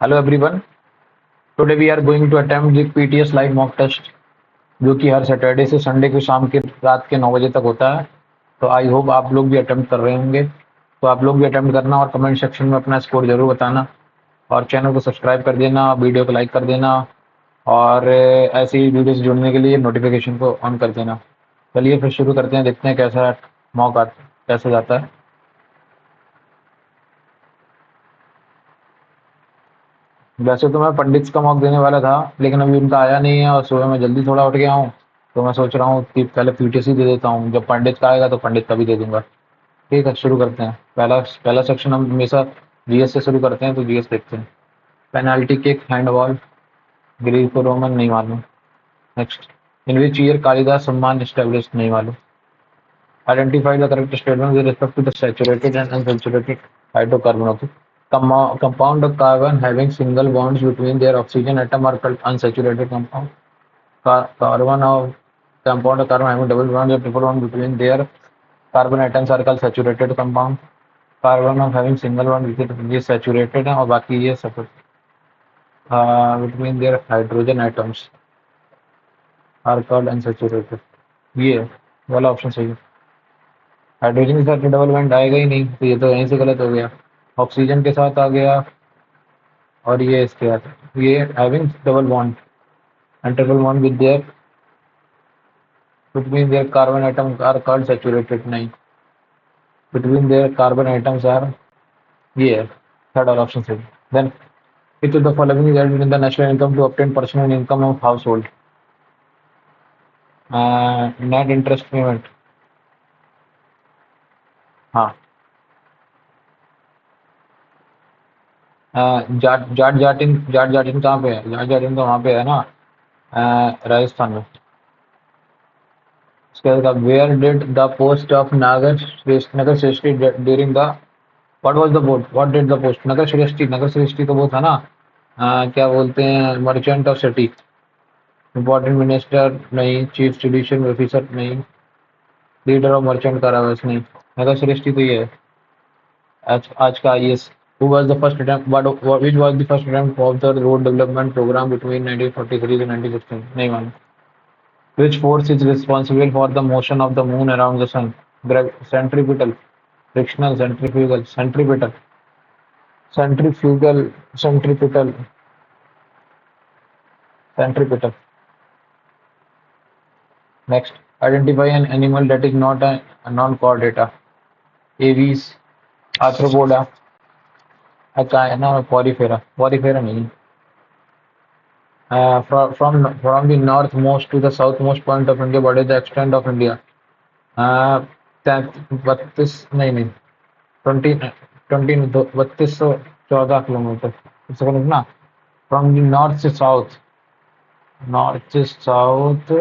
Hello everyone, today we are going to attempt the PTS live mock test जो कि हर Saturday से Sunday को शाम के रात के 9 बजे तक होता है। तो आई होप आप लोग भी अटेम्प्ट कर रहे होंगे। तो आप लोग भी अटेम्प्ट करना और कमेंट सेक्शन में अपना स्कोर जरूर बताना और चैनल को सब्सक्राइब कर देना, वीडियो को लाइक कर देना और ऐसी ही वीडियो से जुड़ने के लिए नोटिफिकेशन को ऑन कर देना। चलिए फिर शुरू करते हैं, देखते हैं कैसा मॉक कैसा जाता है। वैसे तो मैं पंडित का मॉक देने वाला था, लेकिन अभी उनका आया नहीं है और सुबह मैं जल्दी थोड़ा उठ गया हूँ। तो मैं सोच रहा हूँ कि पहले पीटीसी दे देता हूँ, जब पंडित का आएगा तो पंडित का भी दे दूंगा। ठीक है, शुरू करते हैं। पहला पहला सेक्शन हम हमेशा जीएस से शुरू करते हैं, तो जीएस देखते हैं। Penalty kick, handball, Greco Roman, नहीं मालूम। Next, in which year Kalidas Samman establish, नहीं मालूम। Identify the correct statement with respect to the saturated and unsaturated hydrocarbon of compound of carbon having single bonds between their oxygen atom are called unsaturated compound. Carbon of compound of carbon having double bonds or triple bond between their carbon atoms are called saturated compound. Carbon of having single bond between ये saturated है और बाकी ये between their hydrogen atoms are called unsaturated. ये वाला option सही है। Hydrogen के साथ डबल बॉन्ड आएगा ही नहीं, तो ये तो यहीं से गलत हो गया। ऑक्सीजन के साथ आ गया और ये इसके साथ, ये having double bond and triple bond with their between their carbon atoms are called saturated, नहीं, between their carbon atoms are, ये है थर्ड और ऑप्शन सही। then which of the following is added in the national income to obtain personal income of household? net interest payment, हाँ। जाट जाटिन कहाँ पे है? जाट जाटिन तो वहाँ पे है ना, राजस्थान में। उसके बाद where did the post of nagar shreshthi during the what was the post, what did the post? नगर श्रेष्ठी तो वो था ना, क्या बोलते हैं, merchant of city. Important minister नहीं, चीफ जुडिशियल ऑफिसर नहीं, लीडर ऑफ मर्चेंट कारावास नहीं। नगर श्रेष्ठी तो ये है आज का IAS. Who was the first attempt? Which was the first attempt of the road development program between 1943 and 1916? नहीं मालूम। Which force is responsible for the motion of the moon around the sun? Centripetal, frictional, centrifugal, centripetal, centrifugal, centripetal, centripetal. Next, identify an animal that is not a non-chordata. Aves, Arthropoda, Porifera. Porifera नहीं। From the northmost to the southmost point of India, what is the extent of India? 32 नहीं 3214 kilometre. ना, from the north से south, south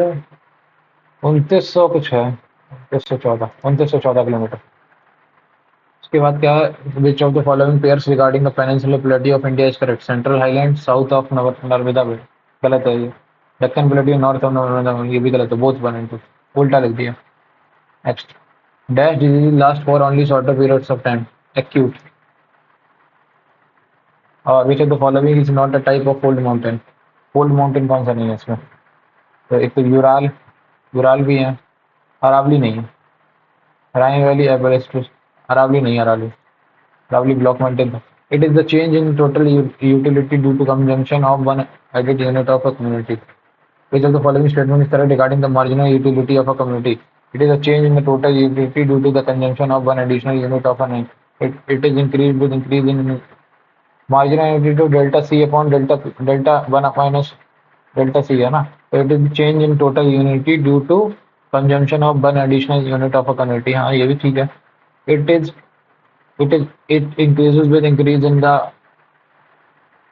2900 कुछ है, 2914 kilometre. उसके बाद क्या है, which of the following pairs regarding the peninsular plateau of India is correct? Central highland, south of Narmada belt, गलत है ये। दक्कन प्लेटी, नॉर्थ ऑफ नर्मदा बेल्ट, ये भी गलत है, बोथ वन इनटू, उल्टा लिख दिया। Next, dash disease last for only shorter periods of time, acute. और which of the following is not a type of cold mountain? Cold mountain कौन सा नहीं है इसमें? तो एक तो यूराल, यूराल भी है, अरावली नहीं है। राई वैली, एवरेस्ट, अरावली नहीं, अरावली, अरावली ब्लॉक माउंटेन था। It is the change in total utility due to consumption of one added unit of a community. Which of the following statement is correct regarding the marginal utility of a community? It is a change in the total utility due to the consumption of one additional unit of an it is increased with increase in marginal utility to delta C upon delta 1 minus delta C है ना। तो it is change in total utility due to consumption of one additional unit of a community, हाँ ये भी ठीक है। It increases with increase in the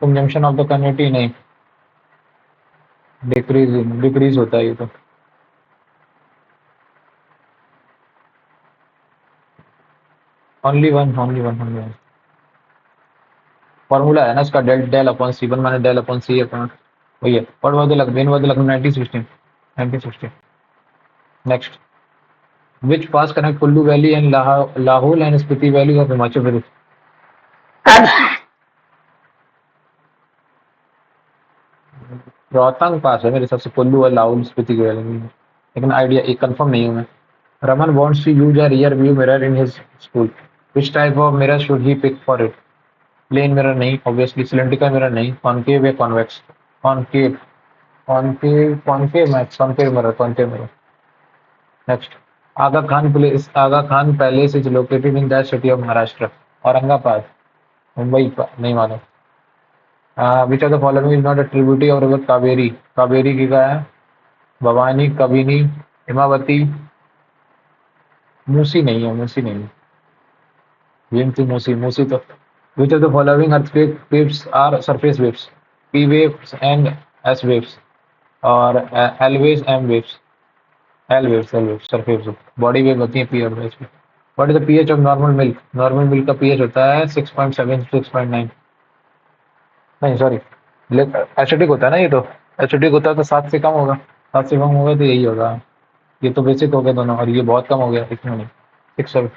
consumption of the community, नहीं, decrease होता है ये तो। ओनली वन फॉर्मूला है ना इसका, डेल अपॉन सी, 1 माइनस डेल अपॉन सी अपॉन वही है। What was the luck, was the luck 1916। Next, which pass connect Kullu Valley and Lahore and Spiti Valley of Himachal Pradesh? Rohtang pass है मेरे हिसाब से, कुल्लू और लाहौल स्पीति के बारे में, लेकिन आइडिया एक कंफर्म नहीं हूँ मैं। Raman wants to use a rear view mirror in his school. Which type of mirror should he pick for it? Plane mirror नहीं, ऑब्वियसली सिलेंड्रिकल मिरर नहीं, कॉनकेव या convex? Concave, concave, concave mirror. Next, Aga Khan palace is located in that city of Maharashtra? Aurangabad, Mumbai का नहीं मालूम। Which of the following is not a tributary of river Kaveri? Kaveri की क्या है? भवानी, कबिनी, हिमावती, मूसी नहीं है, मूसी नहीं है, ये थी मूसी, मूसी तो। Which of the following earthquake waves are surface waves? P waves and S waves, और L waves, M waves. L waves surface wave, body wave होती है पी और वेव्स में। What is the pH of normal milk? Normal milk का pH होता है 6.7 6.9, नहीं sorry, acidic होता है ना ये तो, एसिडिक होता है तो 7 से कम होगा, 7 से कम होगा तो यही होगा। ये तो बेसिक हो गया दोनों, और ये बहुत कम हो गया, इतना नहीं, 6.7।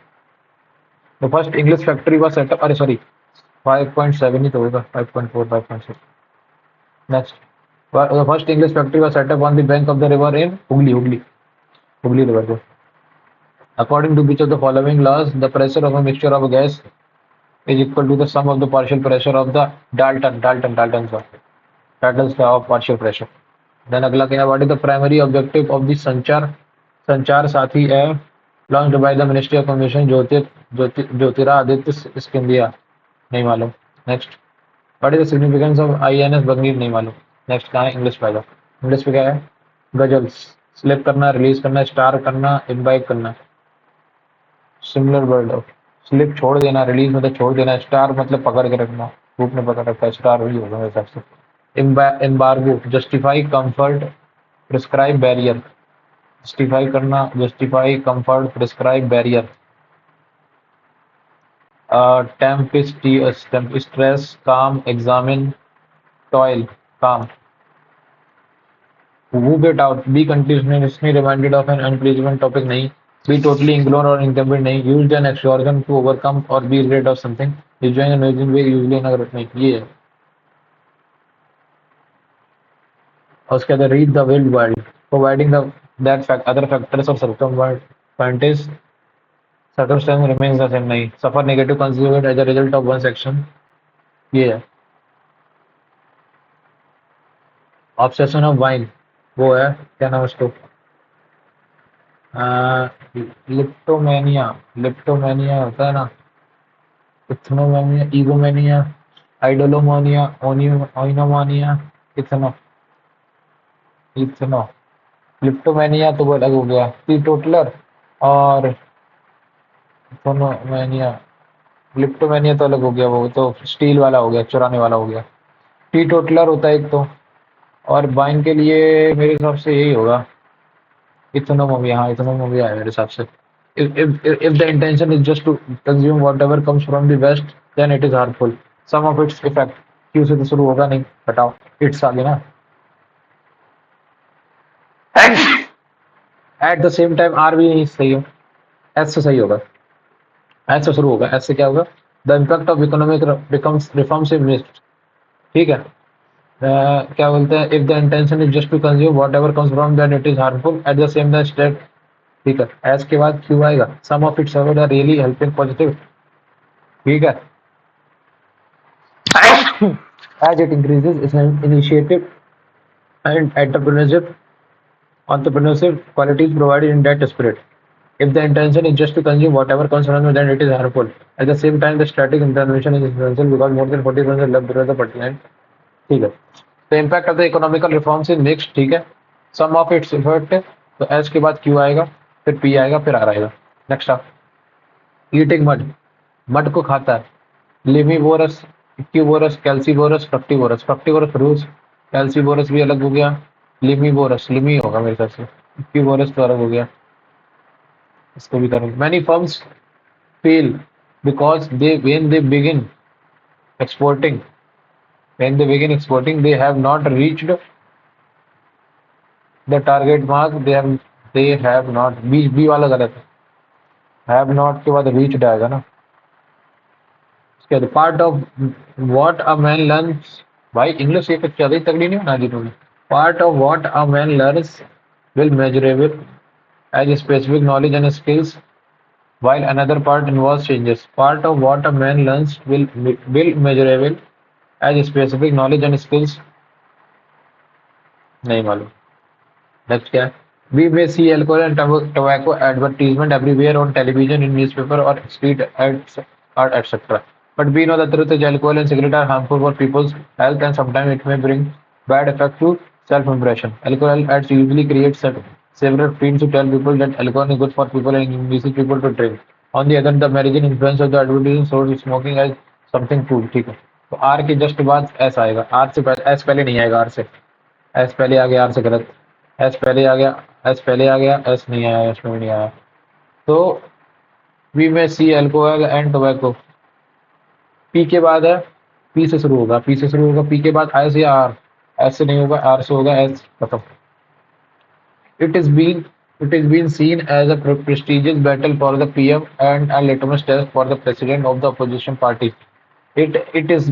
The first English factory was set up, अरे सॉरी 5.7 ही तो होगा, 5.4 5.6। Next, the first English factory was set up on the bank of the river in Hooghly, Hooghly river को। According to which of the following laws the pressure of a mixture of gas is equal to the sum of the partial pressure of the Dalton's law of partial pressure. Then अगला क्या है? What is the primary objective of the संचार साथी app launched by the Ministry of Communication? Jyotiraditya Scindia, नहीं मालूम। Next, what is the significance of INS बंगीर? नहीं मालूम। Next, कहाँ है? इंग्लिश पाएगा। इंग्लिश पे क्या है? गजल्स, स्लिप करना, रिलीज करना, स्टार करना, इम्बाइब करना। सिमिलर वर्ड ऑफ स्लिप छोड़ देना, रिलीज मतलब छोड़ देना, स्टार मतलब पकड़ के रखना, ग्रुप ने पकड़ रखा है, स्टार वही होगा मेरे हिसाब से। Embargo, justify, comfort, prescribe, barrier. Justify करना, justify, comfort, prescribe, barrier. Stress, calm, examine, toil, calm. Who get out? Be continuously reminded of an unpleasant topic नहीं। Be totally ignorant or incompetent नहीं। Use an exorcism to overcome or be rid of something। Enjoying an amazing way usually ना नहीं, ये है। और उसके बाद read the wild world, providing the that fact other factors or circumstance remains the same नहीं। Suffer negative consequences as a result of one section, ये है। Obsession of wine, वो है क्या नाम उसको? लिप्टोमेनिया, लिप्टोमेनिया होता है ना, इथनोमेनिया, ईगोमेनिया, आइडोलोमोनिया, ओइनोमानिया, इथनो, इथनो। लिप्टोमेनिया तो वो अलग हो गया, टीटोटलर, और इथनोमेनिया, लिप्टोमेनिया तो अलग हो गया, वो तो स्टील वाला हो गया, चुराने वाला हो गया। टीटोटलर होता है एक तो, और वाइन के लिए मेरे हिसाब से यही होगा, इथनोमोमिया, हाँ इथनोमोमिया है मेरे हिसाब से। If the intention is just to consume whatever comes from the west, then it is harmful. Some of its effect, Q से तो शुरू होगा नहीं, बताओ, इट्स आगे ना। एट द सेम टाइम आर भी नहीं सही हो, एस से सही होगा, एस से शुरू होगा, एस से क्या होगा? The impact of economic becomes reforms in mist, ठीक है। क्या बोलते हैं? If the intention is just to consume whatever comes from then it is harmful at the same the state, ठीक है। एस के बाद क्यू आएगा, some of its are really helping positive, ठीक है। As it increases, its initiative and entrepreneurship qualities provided in that spirit. If the intention is just to consume whatever comes around, then it is harmful. At the same time, the static intervention is essential because more than 40% left below the pertinent. ठीक है। The impact of the economical reforms is mixed, ठीक है। Some of its effect, तो S के बाद Q आएगा, फिर P आएगा, फिर R आएगा। नेक्स्ट आप, ईटिंग मड, मड को खाता है। लिमिवोरस, इक्विवोरस, कैल्सीवोरस, फ्रक्टिवोरस। फ्रक्टिवोरस फ्रूट्स, कैल्सीवोरस भी अलग हो गया, लिमिवोरस, लिमी होगा मेरे हिसाब से, इक्विवोरस तो अलग हो गया, इसको भी करेंगे। Many firms fail because exporting when they begin exporting they have not reached the target mark, they have not, B वाला गलत है, have not के बाद reached आएगा ना। उसके बाद part of what a man learns, भाई इंग्लिश ये कुछ ज्यादा ही तगड़ी नहीं बना दी तुमने। Part of what a man learns will measurable as specific knowledge and skills, while another part involves changes. Part of what a man learns will measurable as specific knowledge and skills. नहीं मालूम. Next क्या है? We may see alcohol and tobacco advertisement everywhere on television, in newspaper, or street ads, or etc. But we know the truth is alcohol and cigarette are harmful for people's health, and sometimes it may bring bad effect to self-impression. Alcohol ads usually create several themes to tell people that alcohol is good for people and induces people to drink. On the other, the margin influence of the advertising sold smoking as something cool. ठीक है. तो are के just बाद S आएगा. Are से S पहले नहीं आएगा. आर से एस पहले आ गया. आर से गलत. एस पहले आ गया. एस पहले आ गया. एस नहीं आया. एस में भी नहीं आया. तो वी में सी अल्कोहल एंड टोबैको. पी के बाद है. पी से शुरू होगा. पी से शुरू होगा. पी के बाद एस या आर. एस से नहीं होगा. आर से होगा. एस खत्म. It is being it is being seen as a prestigious battle for the PM and a litmus test for the president of the opposition party. It is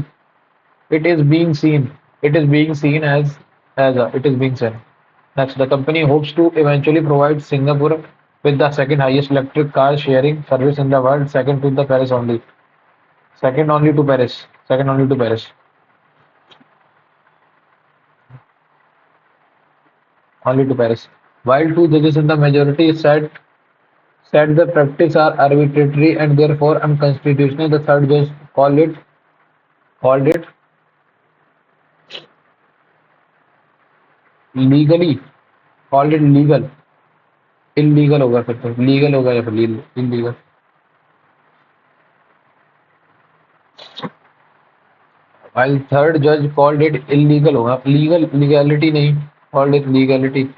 it is being seen it is being seen. Next, the company hopes to eventually provide Singapore with the second highest electric car sharing service in the world, second to the Paris only. Second only to Paris. Second only to Paris. Only to Paris. While two judges in the majority said the practice are arbitrary and therefore unconstitutional, the third judge called it legally called it legal. Illegal होगा फिर तो. Legal होगा या फिर illegal. While third judge called it illegal होगा. Legality नहीं. Called it legality.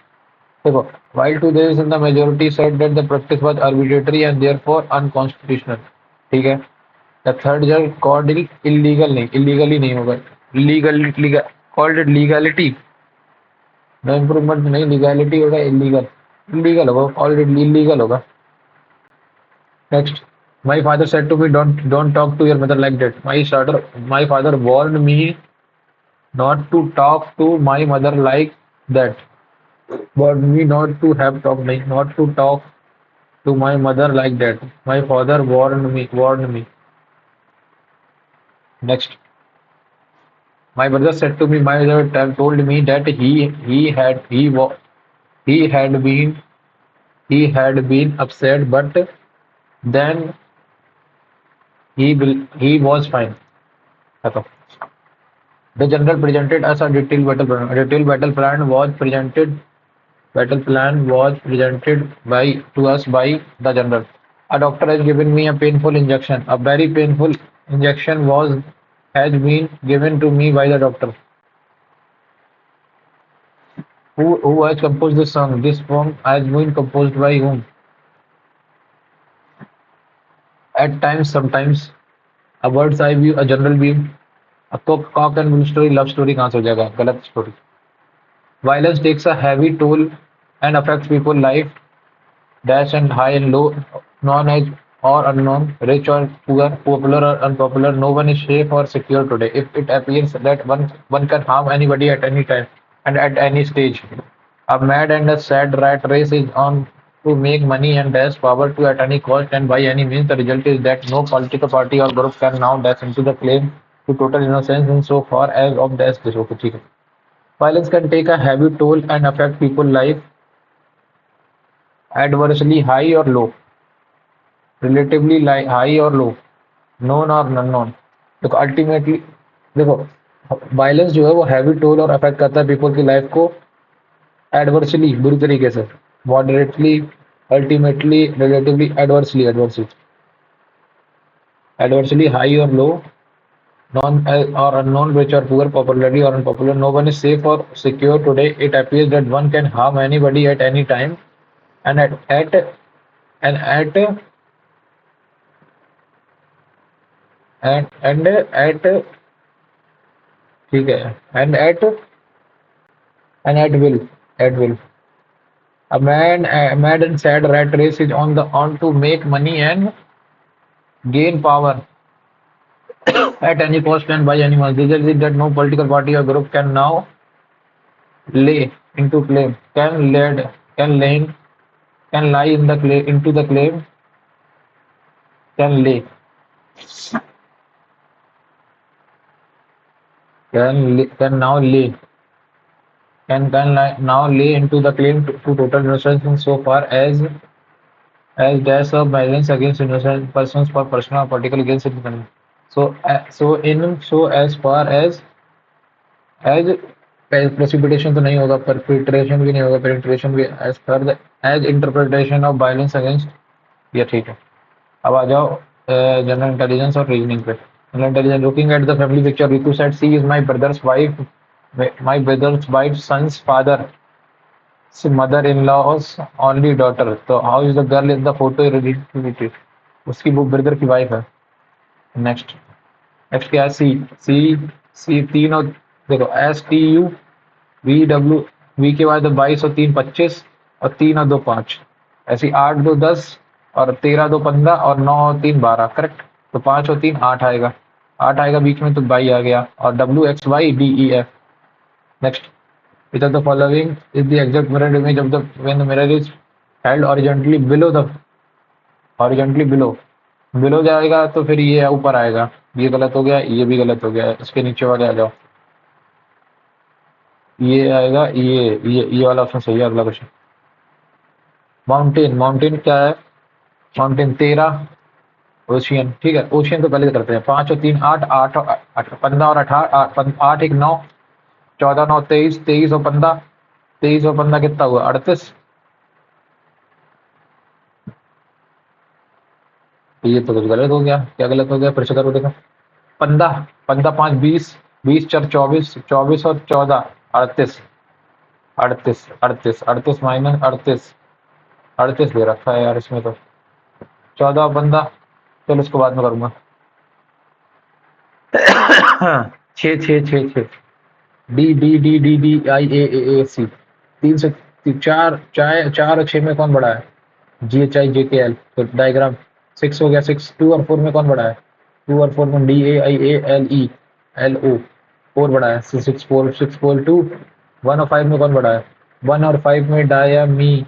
देखो. While two judges in the majority said that the practice was arbitrary and therefore unconstitutional. ठीक है. The third judge called it illegal नहीं. Illegally नहीं होगा. Legal called it legality. No improvement नहीं. Legality होगा. Illegal होगा. Called it illegal होगा. Next, my father said to me, "Don't talk to your mother like that." My father warned me not to talk to my mother like that. Warned me not to talk to my mother like that. My father warned me. Next, my brother said to me, my brother told me that he had been upset, but then he was fine. खत्म. The general presented us a detailed battle plan. A detailed battle plan was presented to us by the general. A doctor has given me a painful injection. A very painful injection has been given to me by the doctor. Who has composed this song? This song has been composed by whom? At times, sometimes. A bird's eye view, a general view. A cock and bull story, love story कहाँ से हो जाएगा? गलत story. Violence takes a heavy toll and affects people's life, dash and high and low, known as or unknown, rich or poor, popular or unpopular. No one is safe or secure today. If it appears that one can harm anybody at any time and at any stage. A mad and a sad rat race is on to make money and dash power to at any cost and by any means. The result is that no political party or group can now dash into the claim to total innocence in so far as of dash this. Okay, ठीक है. Violence can take a heavy toll and affect people's life adversely, high or low, relatively high or low, known or unknown. देखो ultimately देखो violence जो है वो heavy toll और affect करता है पीपल की लाइफ को एडवर्सली बुरी तरीके से, moderately, ultimately, relatively, adversely high और लो, known as or unknown, rich or poor, popularly or unpopular. No one is safe or secure today. It appears that one can harm anybody at any time and and at at ठीक है and at will. A mad and sad rat race is on to make money and gain power at any cost and by any means. This is that no political party or group can now lay into claim, can laying, can lie in the claim, into the claim, can lay, can now lay, now lay into the claim to total innocence so far as dash of violence against innocent persons for personal or political gains independent. So as far as precipitation तो नहीं होगा, perpetration भी नहीं होगा, penetration भी, as per the as interpretation of violence against, ये ठीक है। अब आ जाओ जनरल इंटेलिजेंस और रीजनिंग पे। General intelligence, looking at the family picture, Ritu said she is my brother's wife sons father, mother in law's only daughter, तो how is the girl in the photo related, उसकी वो brother की wife है। Next, next क्या है, सी सी सी तीन और देखो S T U V W, V के बाद 22 और 3 25 और 3 और 2 5, ऐसी 8 2 10 और 13 2 15 और 9 और 3 12, करेक्ट। तो 5 और 3 8 आएगा, 8 आएगा बीच में तो बाई आ गया, और W X Y D E F. Next, which of the following is the exact mirror image of the when the mirror is held horizontally below the horizontally below जाएगा तो फिर ये ऊपर आएगा, ये गलत हो गया, ये भी गलत हो गया। इसके नीचे वाले आ जाओ, ये आएगा, ये वाला ऑप्शन सही है। अगला क्वेश्चन, माउंटेन, माउंटेन क्या है, माउंटेन 13, ओशियन, ठीक है। ओशियन तो पहले करते हैं, 5 और 3 8 8 15 और 18 8 1 9 14 9 23 23 और 15, 23 और 15 कितना हुआ, 38। ये तो कुछ गलत हो गया, क्या गलत हो गया, फिर से करो देखो। 15 15 5 20 20 4 24 24 और 14 38 38 38 38 माइनस 38 38 दे रखा है यार इसमें तो, 14 और 15, चलो इसको बाद में करूंगा। 6 6 6 6, D D D D D I A C, 3 से 4 4 4 और 6 में कौन बड़ा है, जी एच आई जे के एल, तो डायग्राम 6 हो गया। 6 2 और 4 में कौन बड़ा है, 2 और 4 में D A I A L O, 4 बड़ा है। 6 4 2, 1 और 5 में कौन बड़ा है, 1 और 5 में डाया मी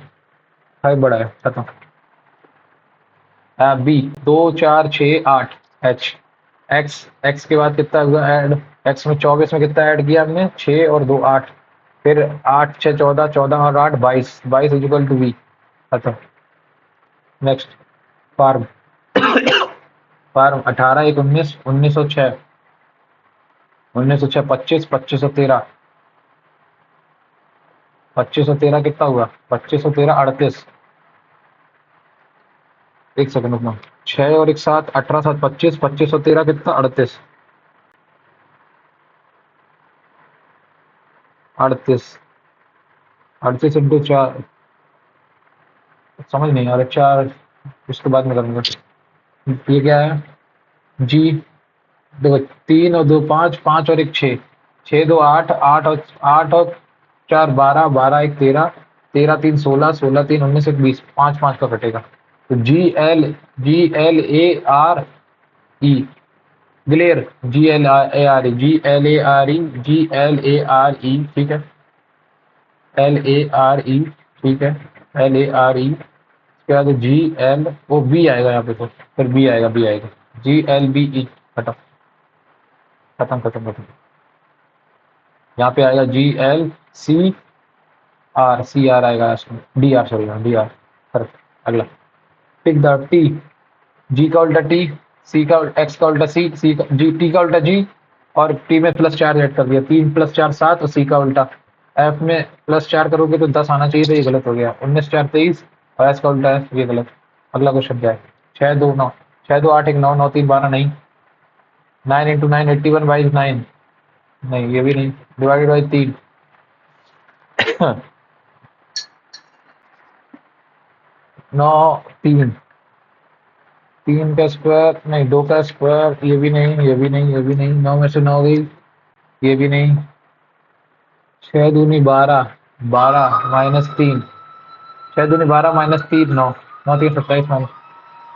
5 बड़ा है, खत्म। बी 2 4 6 8 एच, एक्स एक्स के बाद कितना हुआ ऐड, एक्स में 24 में कितना ऐड किया हमने, 6 और 2 8, फिर 8 6 14 14 और 8 22 22 इक्वल टू वी, खत्म। नेक्स्ट, फार्म, फार्म 18 1 19 1906 1906 25 25 और 13, 25 और 13 कितना हुआ, 25 और 13 38, एक सेकंड रुकना, 6 और 1 7 18 7 25 25 और 13 कितना, 38 38 38 इंटू 4, समझ नहीं आ रहा, 4 उसके बाद में करूंगा। ये क्या है, जी देखो 3 और 2 5 5 और 1 6 6 2 8 8 और 4 12 12 1 13 13 3 16 16 3 19 1 20, 5 5 का कटेगा, तो G L A R E, glare, G L A R E, ठीक है, एल ए आर ई, ठीक है, एल ए आर ई। उसके बाद जी एल ओ बी आएगा यहाँ पे, तो फिर बी आएगा, बी आएगा, जी एल बी ई, खत्म खत्म खत्म खत्म। यहाँ पे आएगा जी एल सी आर आएगा इसमें, D R sorry, D R, correct. अगला, टिक द टी, जी का उल्टा टी, सी का एक्स का उल्टा सी, सी का जी, टी का उल्टा जी, और टी में प्लस 4 ऐड कर दिया, 3 प्लस 4 7, और सी का उल्टा एफ में प्लस 4 करोगे तो 10 आना चाहिए, तो ये गलत हो गया, 19 4 23, और एस का उल्टा है, ये गलत। अगला क्वेश्चन क्या है, 6 2 9 6 2 8 1 9 9 3 12 नहीं, 9 इंटू 9 81 बाई 9 नहीं, ये भी नहीं, डिवाइडेड बाई 3 9 3 3 का स्क्वायर नहीं, 2 का स्क्वायर, ये भी नहीं, ये भी नहीं, ये भी नहीं, 9 में से 9 गई, ये भी नहीं, 6 दूनी 12 12 माइनस 3, 6 दूनी 12 माइनस 3 9 9 3 27 माइनस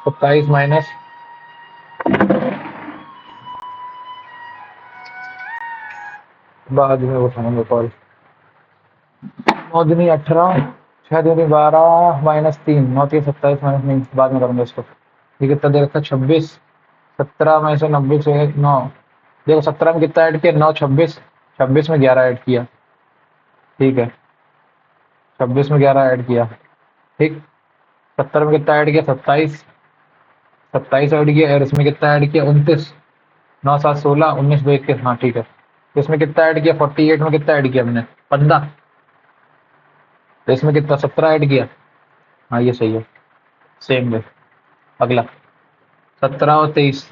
27 माइनस, बाद में उठाऊंगा कॉल। 9 दूनी 18, 6 दूनी 12 माइनस 3, 9 3 27 माइनस नहीं, बाद में करूंगा इसको। ये कितना दे रखा है? 26। 17 में से 90 से 9, देखो 17 में कितना ऐड किया? 9 26, 26 में 11 ऐड किया। ठीक है, 26 में 11 ऐड किया। ठीक, 70 में कितना ऐड किया? 27, 27 ऐड किया। और इसमें कितना ऐड किया? 29, 9 7 16, 19 2 21। हाँ ठीक है, तो इसमें कितना ऐड किया? 48 में कितना ऐड किया हमने? 15। तो इसमें कितना? 17 ऐड किया। हाँ ये सही है, सेम वे। अगला 17 और 23,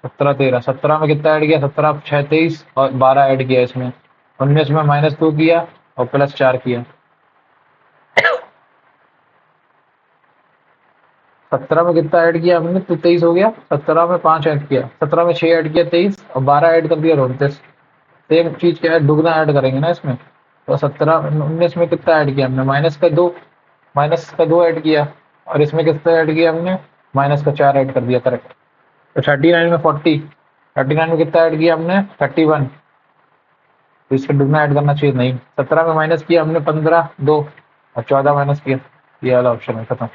17 13, 17 में कितना ऐड किया? 17 6 23 और 12 ऐड किया इसमें। 19 में -2 किया और +4 किया। 17 में कितना ऐड किया हमने? तो 23 हो गया। 17 में 5 ऐड किया, 17 में 6 ऐड किया 23 और 12 ऐड कर दिया 29। सेम चीज क्या है, दुगना ऐड करेंगे ना इसमें। तो 17 19 में कितना ऐड किया हमने? -2, -2 ऐड किया। और इसमें कितना ऐड किया हमने? -4 ऐड कर दिया। करेक्ट। तो 39 में 40, 39 में कितना ऐड किया हमने? 31। तो इसका दुगना ऐड करना चाहिए नहीं। 17 में माइनस किया हमने 15 2 और 14 माइनस किया। ये वाला ऑप्शन है, खत्म।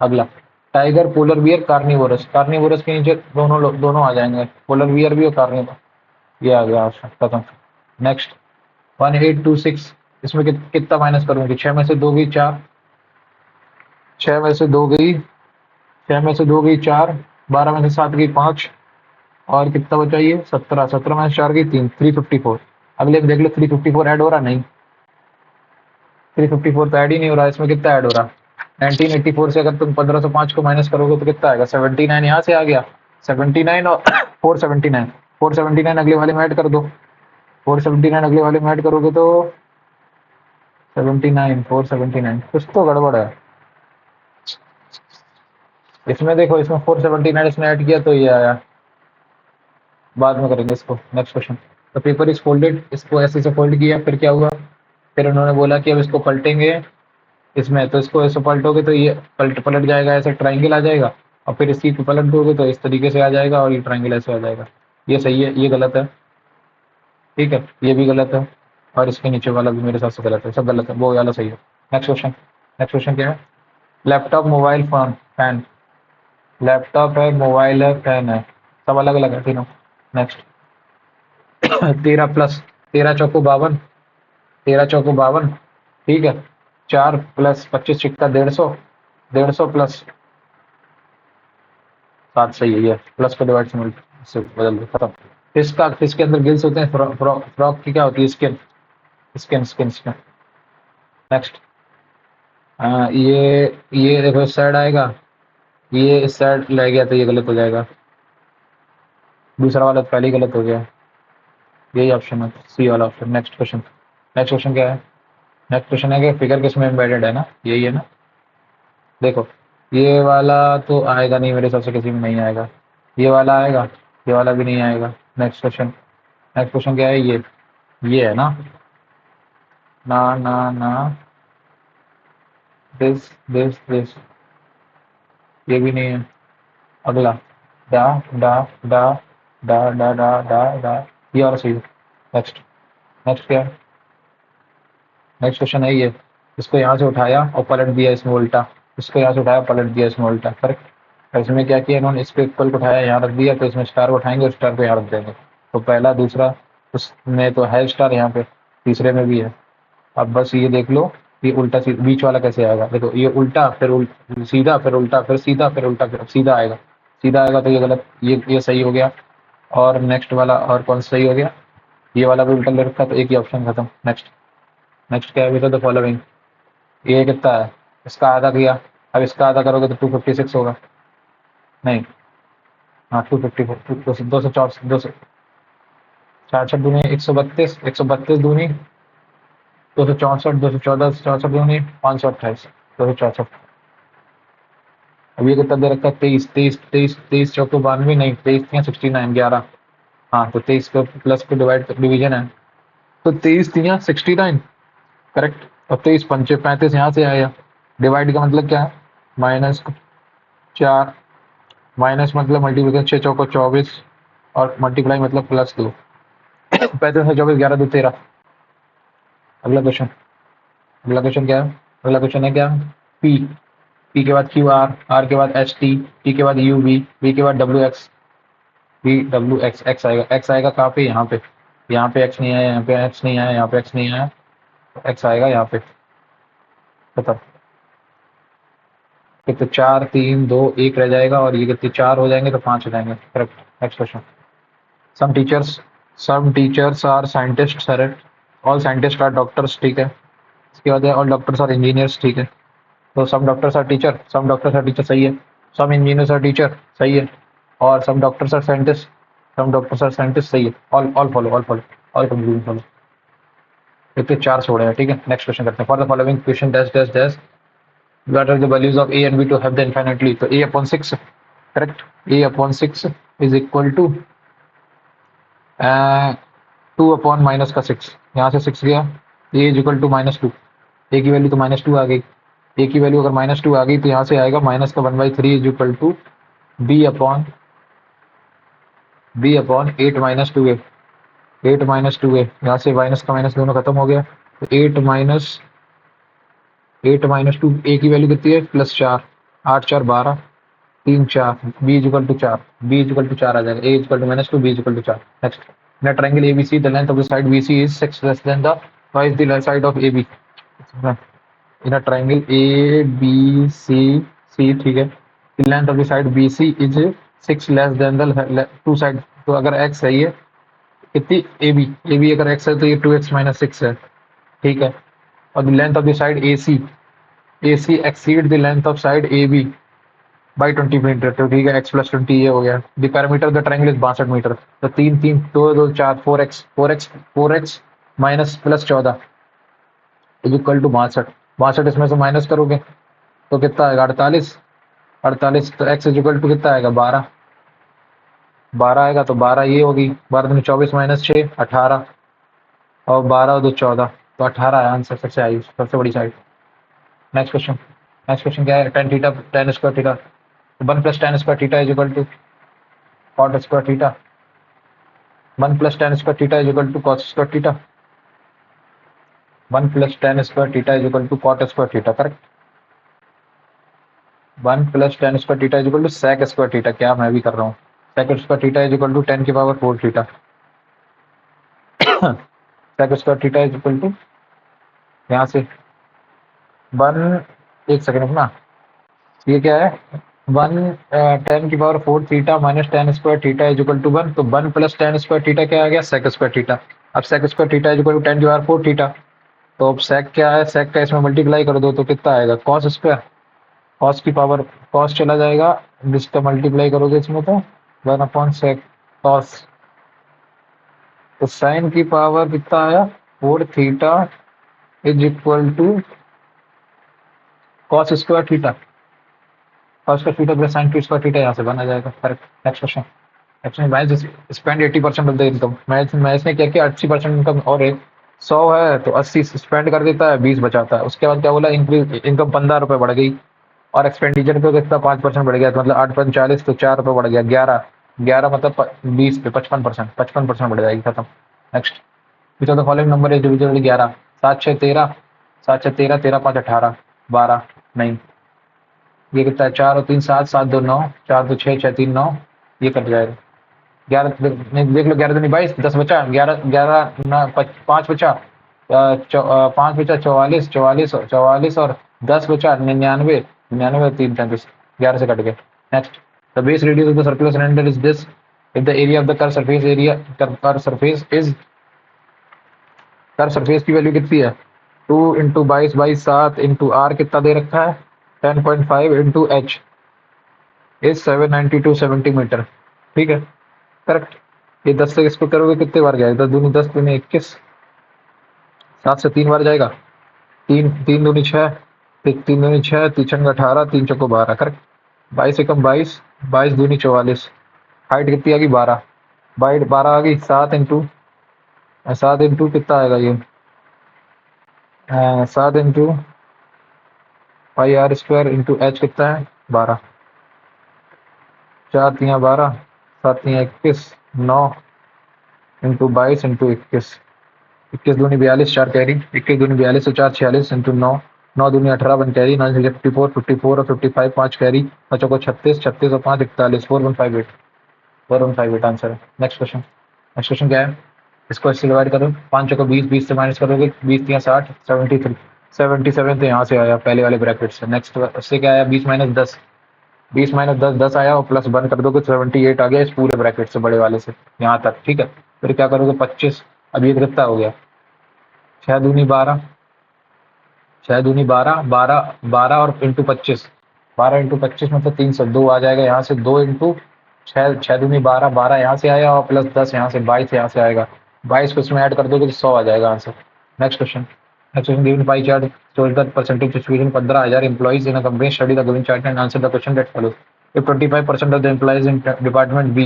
अगला tiger, polar bear, carnivorous. Carnivorous के नीचे दोनों आ जाएंगे, पोलर बियर भी और कार्निवोरस। ये आ गया ऑप्शन, खत्म। नेक्स्ट 1826, इसमें कितना माइनस करूंगी? 6 में से 2 गई 4, 6 में से 2 गई, 6 में से 2 गई 4, 12 में से 7 गई 5 और कितना बचा? ये 17, 17 में से 4 गई 3, 354। अगले में देख लो 354 ऐड हो रहा? नहीं, 354 तो ऐड ही नहीं हो रहा। इसमें कितना ऐड हो रहा? 1984 से अगर तुम 1505 को माइनस करोगे तो कितना आएगा? 79 यहाँ से आ गया, 79 और 479, 479 अगले वाले में ऐड कर दो। 479 अगले वाले में ऐड करोगे तो 79, 479। कुछ तो गड़बड़ है इसमें। देखो इसमें 479 इसने ऐड किया तो ये आया। बाद में करेंगे इसको। Next question. तो पेपर इज फोल्डेड, इसको ऐसे से फोल्ड किया, फिर क्या हुआ? फिर उन्होंने बोला कि अब इसको पलटेंगे इसमें, तो इसको ऐसे पलटोगे तो ये पलट पलट जाएगा, ऐसे ट्राइंगल आ जाएगा। और फिर इसी को पलट दोगे तो इस तरीके से आ जाएगा और ये ट्राइंगल ऐसे आ जाएगा। ये सही है, ये गलत है। ठीक है, ये भी गलत है। और इसके नीचे वाला भी मेरे हिसाब से गलत है, सब गलत है, वो वाला सही है। Next question. नेक्स्ट क्वेश्चन क्या है? Laptop, mobile phone, fan. Laptop है, मोबाइल है, फैन है, सब अलग अलग है तीनों। नेक्स्ट 13 प्लस 13 चौको 52, 13 चौको 52। ठीक है, 4 प्लस 25 छिक्का 150, 150 प्लस 7, सही है। ये प्लस को डिवाइड से बदल दो, खत्म। फिश का, फिश के अंदर गिल्स होते हैं। फ्रॉग की क्या होती है? Skin, skin skin skin. Next ये देखो इस साइड आएगा, ये इस साइड ले गया तो ये गलत हो जाएगा। दूसरा वाला तो पहले ही गलत हो गया। यही ऑप्शन है, सी वाला option. Next question. Next question क्या है? नेक्स्ट क्वेश्चन है कि फिगर किस में एम्बेडेड है ना, यही है ना। देखो ये वाला तो आएगा नहीं मेरे हिसाब से, किसी में नहीं आएगा। ये वाला आएगा, ये वाला भी नहीं आएगा। Next question. नेक्स्ट क्वेश्चन क्या है? ये है ना, ना ना ना, दिस, ये भी नहीं है। अगला डा डा डा डा डा डा डा डा, ये और सही है। नेक्स्ट। नेक्स्ट क्या है? नेक्स्ट क्वेश्चन है ये, इसको यहाँ से उठाया और पलट दिया इसमें उल्टा, इसको यहाँ से उठाया पलट दिया इसमें उल्टा। करेक्ट। और इसमें क्या किया इन्होंने? इसको इक्वल को उठाया यहाँ रख दिया, तो इसमें स्टार को उठाएंगे और स्टार को यहाँ रख देंगे। तो पहला दूसरा उसमें तो है स्टार, यहाँ पे तीसरे में भी है। अब बस ये देख लो, ये उल्टा बीच वाला कैसे आएगा? देखो ये उल्टा फिर सीधा फिर उल्टा फिर सीधा फिर उल्टा फिर सीधा आएगा। सीधा आएगा तो ये गलत, ये सही हो गया। और नेक्स्ट वाला और कौन सा सही हो गया? ये वाला भी उल्टा ले रखा, तो एक ही ऑप्शन खत्म। नेक्स्ट। नेक्स्ट क्या है? विच ऑफ द फॉलोइंग, ये कितना है? इसका आधा किया, अब इसका आधा करोगे तो 256 होगा। नहीं, हाँ 254, 264, 266 दूनी 132, 132 दूनी 264, 214, 64 दूनी 528, 264। अब ये कितना दे रखा है? 23, 23, 23, 23 चौको 92, नहीं 23 या 69, 11। हाँ तो 23 को प्लस को डिवाइड डिवीजन है, तो 23 तिया 69। करेक्ट। और 23 पंचे 35 यहाँ से आया। डिवाइड का मतलब क्या है? -4, माइनस मतलब मल्टीप्लिकेशन 6 चौको 24 और मल्टीप्लाई मतलब +2। 35 से 24, 11 2 13। अगला क्वेश्चन क्या है? अगला क्वेश्चन है क्या? पी, पी के बाद क्यू आर, आर के बाद एच टी, टी के बाद यू वी, वी के बाद W x, V W x, x आएगा कहाँ पे? यहाँ पे एक्स नहीं आया, यहाँ पे एक्स नहीं आया, यहाँ पे एक्स नहीं आया, एक्स आएगा यहाँ पे। बताओ कितने? 4 3 2 1 रह जाएगा, और ये कितने? 4 हो जाएंगे तो 5 हो जाएंगे। Correct. Next question. Some teachers some teachers are scientist, correct. All scientist are doctors, ठीक है। इसके बाद ऑल डॉक्टर्स आर इंजीनियर्स, ठीक है। तो सम डॉक्टर्स आर टीचर, सही है। सम इंजीनियर्स आर टीचर, सही है। और सम डॉक्टर्स आर साइंटिस्ट, सही है। All all conclusion follow. इतने 4 छोड़े हैं, ठीक है। नेक्स्ट क्वेश्चन करते हैं। For the following question dash dash dash what are the values of a and b to have the infinitely? तो a upon 6, correct। a upon 6 is equal to 2 upon minus का 6, यहाँ से 6 गया, a is equal to -2, a की value तो -2 आ गई। a की value अगर -2 आ गई तो यहाँ से आएगा माइनस का 1/3 is equal to b upon 8 minus 2a, 8 minus 2a, यहाँ से माइनस का माइनस दोनों खत्म हो गया, तो 8 माइनस 2, a की वैल्यू कितनी है? +4, 8 4 12, 3 4, b is equal to 4, b is equal to 4 आ जाएगा, a is equal to -2, b is equal to 4। Next. In a triangle ABC the length of the side BC is 6 less than the twice the side of AB। In a triangle ABC, ठीक है, the length of the side BC is 6 less than the two side. तो अगर x सही है, कितनी? AB अगर x है तो ये 2x माइनस 6 है, ठीक है। और the length of the side AC exceed the length of side AB by 20 metre, तो ठीक है, x + 20 ये हो गया। The parameter of the triangle is 62 metre. तो 3 3 2 2 4 4x minus +14 is equal to 62। 62 इसमें से माइनस करोगे तो कितना आएगा? 48। 48 तो x इज इक्वल टू कितना आएगा? 12। 12 आएगा तो 12 ये होगी, 12 दूनी 24 माइनस 6 18, और 12 और 2 14, तो 18 है आंसर, सबसे आई सबसे बड़ी साइड। नेक्स्ट क्वेश्चन क्या है? Tan theta tan square theta, 1 + tan square theta is equal to cot square theta, 1 + tan square theta is equal to cos square theta, 1 + tan square theta is equal to cot square theta, correct. 1 + tan square theta is equal to sec square theta, क्या मैं भी कर रहा हूँ? sec square theta is equal to 10⁴ theta, sec square theta is equal to, यहाँ से 1, एक second रुकना, ये क्या है? 1 10⁴ theta minus tan square theta is equal to 1, तो 1 + tan स्क्वायर थीटा क्या आ गया? sec square theta. अब sec square theta is equal to 10⁴ theta, तो अब sec क्या है? sec का इसमें मल्टीप्लाई कर दो तो कितना आएगा? cos स्क्वायर, cos की पावर, cos चला जाएगा, जिसका मल्टीप्लाई करोगे इसमें तो 1/sec cos, तो sin की पावर कितना आया? 4 theta is equal to cos square theta, cos square theta plus sin square theta, यहाँ से बना जाएगा, correct. Next question. Actually maths spend 80% of the income, maths ने क्या किया? 80% इनकम, और एक 100 है तो 80 स्पेंड कर देता है, 20 बचाता है। उसके बाद क्या बोला? इंक्रीज इनकम 15 रुपये बढ़ गई, और एक्सपेंडिचर पे कितना? 5% बढ़ गया, तो मतलब 8 × 40, तो 4 रुपये बढ़ गया, 11 11 मतलब 20 पे 55% बढ़ जाएगी, खत्म। Next. Which of the following number is divisible 11? 7 6 13, 7 6 13, 13 5 18, 12 नहीं, ये कितना है? 4 और 3 7, 7 2 9, 4 2 6, 6 3 9, ये कट जाएगा। 11 देख लो, 11 दूनी 22, 10 बचा, 11 11 5 बचा, 5 बचा 44, 44 44, और 10 बचा 99, 99 और 3 33, 11 से कट गए। Next. The base radius of the circular cylinder is this if the area of the curve surface की वैल्यू कितनी है? 2 × 22/7 × r कितना दे रखा है? 10.5 × h इज 792 सेंटीमीटर, ठीक है, करेक्ट। ये 10 से इसको करोगे कितने बार जाएगा? 10 दूनी 10, दूनी 21, 7 से 3 बार जाएगा, 3 3 दूनी 6, 3 दूनी 6, 3 छंग 18, 3 चौको 12, करेक्ट। 22 एकम 22, 22 दूनी 44, हाइट कितनी आ गई? 12, हाइट 12 आ गई, 7 इंटू कितना आएगा ये? 7 इंटू πr² इंटू h कितना है? 12, 4 3 12, 7 3 21, 9 इंटू 22 इंटू 21, 21 दूनी 42 4 कैरी 21 दूनी 42 और 4 46 इंटू 9 9 दूनी 18 1 कैरी 9 से 54 54 और 55 5 कैरी 5 को 36 36 और 5 41 4158 4158 आंसर है। नेक्स्ट क्वेश्चन क्या है? इसको इससे डिवाइड करो, 5 को 20 20 से माइनस करोगे, 20 या 60 73 77 तो यहाँ से आया पहले वाले ब्रैकेट से। नेक्स्ट उससे क्या आया? 20 - 10 20 - 10 10 आया और प्लस 1 कर दोगे 78 आ गया इस पूरे ब्रैकेट से बड़े वाले से यहाँ तक। ठीक है, फिर क्या करोगे? 25। अब ये कितना हो गया? 6 दूनी 12 6 दूनी 12 12 12 और इंटू 25 12 इंटू 25 मतलब 302 आ जाएगा यहाँ से। 2 इंटू 6 6 दूनी 12 12 यहाँ से आया और प्लस 10 यहाँ से 22 यहाँ से आएगा। 22 को इसमें ऐड कर दोगे तो 100 आ जाएगा answer. Next question given pie chart shows the percentage distribution 15,000 employees in a company. Study the given chart and answer the question that follows. If 25% of the employees in department B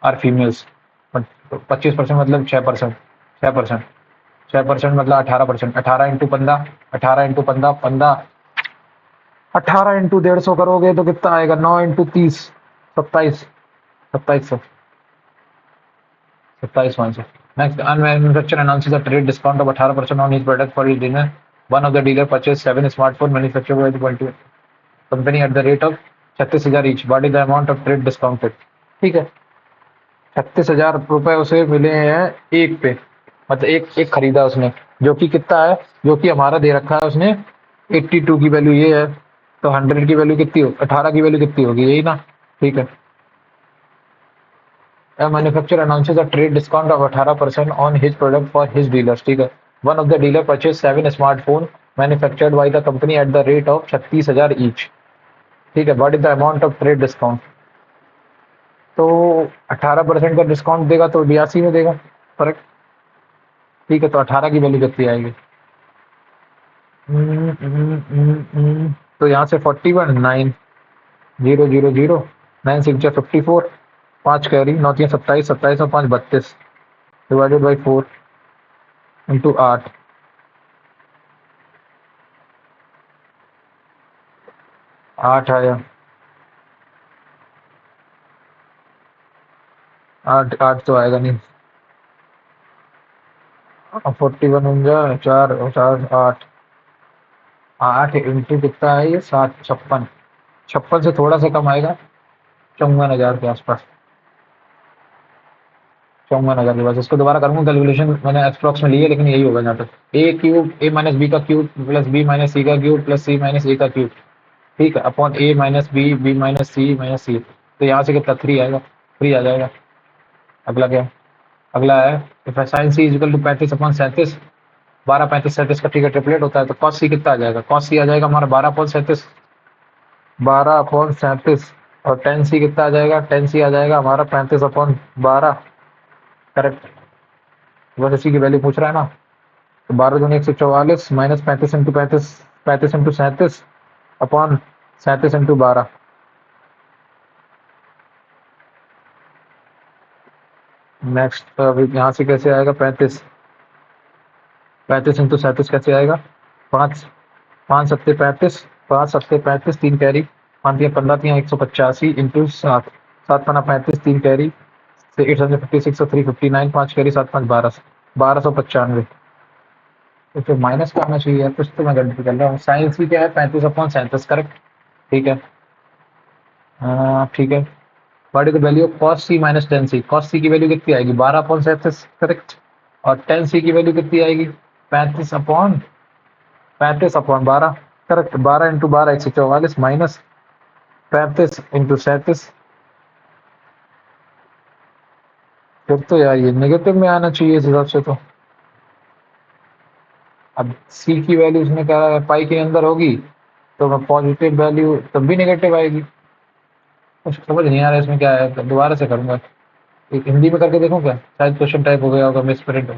are females, 25% मतलब 6%, 6% 6% मतलब 18%, 18 into 15 18 into 15 15 18 into 150 करोगे तो कितना आएगा? 9 into 30 27 2700 27 answer. Next, manufacturer announces a trade discount of 18% on his product for his dinner. One of the dealer purchased 7 smartphone manufactured by the company at the rate of 36,000 each. What is the amount of trade discounted? ठीक है, 36,000 रुपए उसे मिले हैं एक पे, मतलब एक एक खरीदा उसने, जो कि कितना है? जो कि हमारा दे रखा है उसने 82 की वैल्यू ये है, तो 100 की वैल्यू कितनी हो? 18 की वैल्यू कितनी होगी? यही ना। ठीक है, A manufacturer announces a trade discount of 18% on his product for his dealers. ठीक है, one of the dealer purchased 7 smartphone manufactured by the company at the rate of 36,000 each. ठीक है, what is the amount of trade discount? तो 18% का discount देगा तो 82 में देगा फर्क। ठीक है, तो 18 की वैल्यू कितनी आएगी? तो यहाँ से 41 9 0 0 0 9 6 54 5 कैरी 9 3 27 27 और 5 32 डिवाइडेड बाई 4 इंटू 8 8 आया 8 8 तो आएगा नहीं। 41 होंगे 4 4 8 8 इंटू कितना है ये? 7 56 56 से थोड़ा सा कम आएगा, 54,000 के आसपास, 54,000 के पास। इसको दोबारा करूंगा कैलकुलेशन, मैंने अप्रॉक्स में ली है लेकिन यही होगा जहाँ तक। ए क्यूब ए माइनस बी का क्यूब प्लस बी माइनस सी का क्यूब प्लस सी माइनस ए का क्यूब, ठीक है, अपॉन ए माइनस बी माइनस सी। तो यहाँ से कितना? 3 आएगा, 3 आ जाएगा। अगला क्या है? अगला है if sine C is equal to 35 upon 37 12 35 37 का ठीक है ट्रिपलेट होता है, तो कॉस सी कितना आ जाएगा? कॉस सी आ जाएगा हमारा 12 अपॉन 37 12 अपॉन 37 और टेन सी कितना आ जाएगा? टेन सी आ जाएगा हमारा 35 अपॉन 12। करेक्ट, बस इसी की वैल्यू पूछ रहा है ना। तो 12 दूनी 144 minus 35 into 35 35 into 37 upon 37 into 12। Next अभी यहाँ से कैसे आएगा? 35 35 इंटू 37 कैसे आएगा? 5 5 सत्ते 35 5 सत्ते 35 3 कैरी 5 3 15 3 185 इंटू 7 7 पना 35 3 कैरी 856 और 359 5 कैरी 7 5 12 1295। तो फिर माइनस का आना चाहिए यार, कुछ तो मैं गलती कर रहा हूँ। साइंस की क्या है? 35 अपॉन 37 करेक्ट। ठीक है, ठीक है। What is the value of cos C minus tan C? Cos C की वैल्यू कितनी आएगी? 12 अपॉन 37 करेक्ट। और टेन सी की वैल्यू कितनी आएगी? 35 upon 12 correct. 12 into 12 144 minus 35 into 37। फिर तो यार ये नेगेटिव में आना चाहिए इस हिसाब से। तो अब सी की वैल्यू उसने कहा पाई के अंदर होगी तो पॉजिटिव वैल्यू तब भी नेगेटिव आएगी। कुछ समझ नहीं आ रहा है इसमें क्या है, दोबारा से करूंगा। एक हिंदी में करके देखो क्या, शायद क्वेश्चन टाइप हो गया होगा, मिस प्रिंट हो।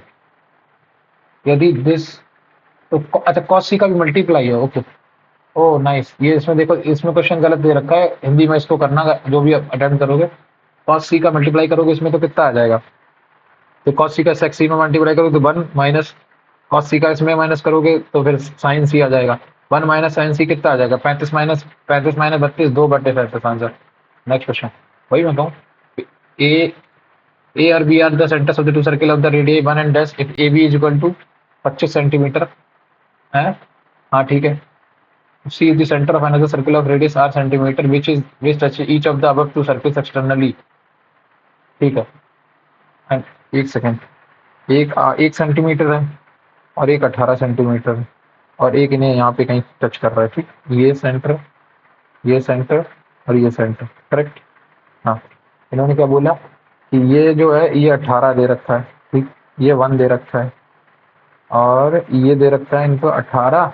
यदि दिस तो अच्छा कॉस सी का भी मल्टीप्लाई है, ओके। ओह नाइस, ये इसमें देखो इसमें क्वेश्चन गलत दे रखा है, हिंदी में इसको करना जो भी अटेम्प्ट करोगे। कॉस सी का मल्टीप्लाई करोगे इसमें तो कितना आ जाएगा? तो कॉस सी का सेक्स सी में मल्टीप्लाई करोगे तो 1 माइनस कॉस सी का इसमें माइनस करोगे तो फिर साइन सी आ जाएगा। 1 माइनस साइन सी कितना आ जाएगा? 35 माइनस 32 2/35 आंसर। नेक्स्ट क्वेश्चन वही मैं कहूँ। ए ए और B are the centres of the two circle of the radius 1 and dash if A B is equal to 25 centimetre है। हाँ ठीक है। C is the centre of another circle of radius R centimetre which touch each of the above two circles externally. ठीक है। And एक second, एक centimetre है और एक 18 सेंटीमीटर है और एक इन्हें यहाँ पे कहीं टच कर रहा है। ठीक, ये सेंटर और ये सेंटर, करेक्ट। हाँ, इन्होंने क्या बोला कि ये जो है ये 18 दे रखा है, ठीक, ये 1 दे रखा है और ये दे रखा है इनको 18।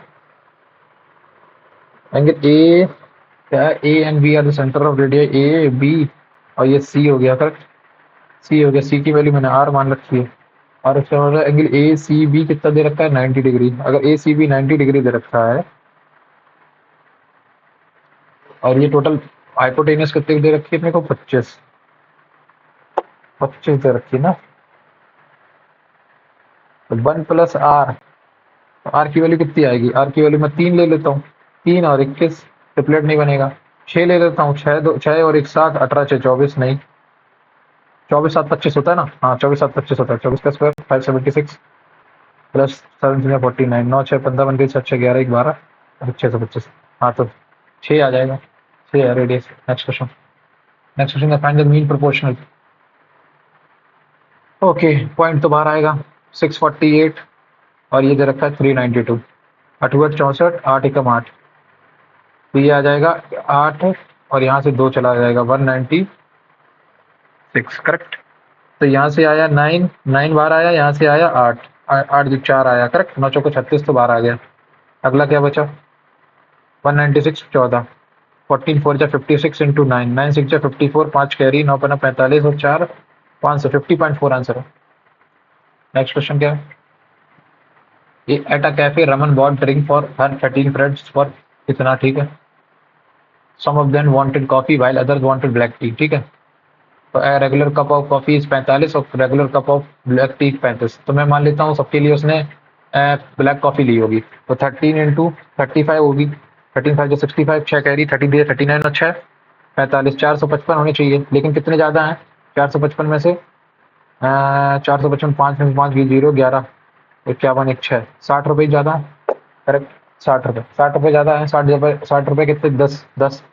एंगल ए क्या है, A and B are the centre of radius A B और ये सी हो गया, करेक्ट। सी हो गया, सी की वैल्यू मैंने आर मान रखी है और इसका मतलब एंगल ए सी बी कितना दे रखा है, 90 डिग्री। अगर ए सी बी 90 डिग्री दे रखा है और ये टोटल हाइपोटेनस कितने दे रखी है अपने को, 25 25 दे रखी है ना। तो 1 + आर की वैल्यू कितनी आएगी, आर की वैल्यू मैं 3 ले लेता हूँ, 3 और 21, ट्रिपलेट नहीं बनेगा। 6 ले लेता हूँ, 6 और 1 7, 18 6 24, नहीं 24 7 25 होता है ना। हाँ 24 7 25 होता है, 24 का स्क्वायर 576 प्लस 7 6 49, 9 6 15 बन गई, 7 6 11 1 12 और 625। हाँ तो 6 आ जाएगा, 6 है radius. Next question find the mean proportional. Okay, point तो बाहर आएगा 648 और ये दे रखा है 392, 8 64, 8 एकम 8, तो ये आ जाएगा 8 और यहाँ से 2 चला जाएगा 196, करेक्ट। तो यहाँ से आया 9, 9 बार आया, यहाँ से आया 8, 8 जो 4 आया, करेक्ट। 9 चौको 36 तो बाहर आ गया। अगला क्या बचा, 196 14, 14 4 जा 56 इंटू 9, 9 6 जा 54, 5 कैरी, 9 पना 45 और 4 500, 50.4 आंसर है। नेक्स्ट क्वेश्चन क्या है, at a cafe Raman bought drink for her 13 friends for इतना, ठीक है। Some of them wanted coffee while others wanted black tea, ठीक है। तो regular cup of coffee is 45 और regular cup of black tea 35। तो मैं मान लेता हूँ सबके लिए उसने ब्लैक कॉफी ली होगी। तो 13 इंटू 35 होगी, 13 5 65, 6 कैरी, 13 दिए 39 और 6 45, 455 होने चाहिए, लेकिन कितने ज़्यादा हैं 455 में से, 455 5 में 5 की 0 11 51 1 6, 60 रुपये ज़्यादा, करेक्ट। 60 रुपये, 60 रुपये ज़्यादा है, 60 रुपये, 60 रुपये कितने, 10 10।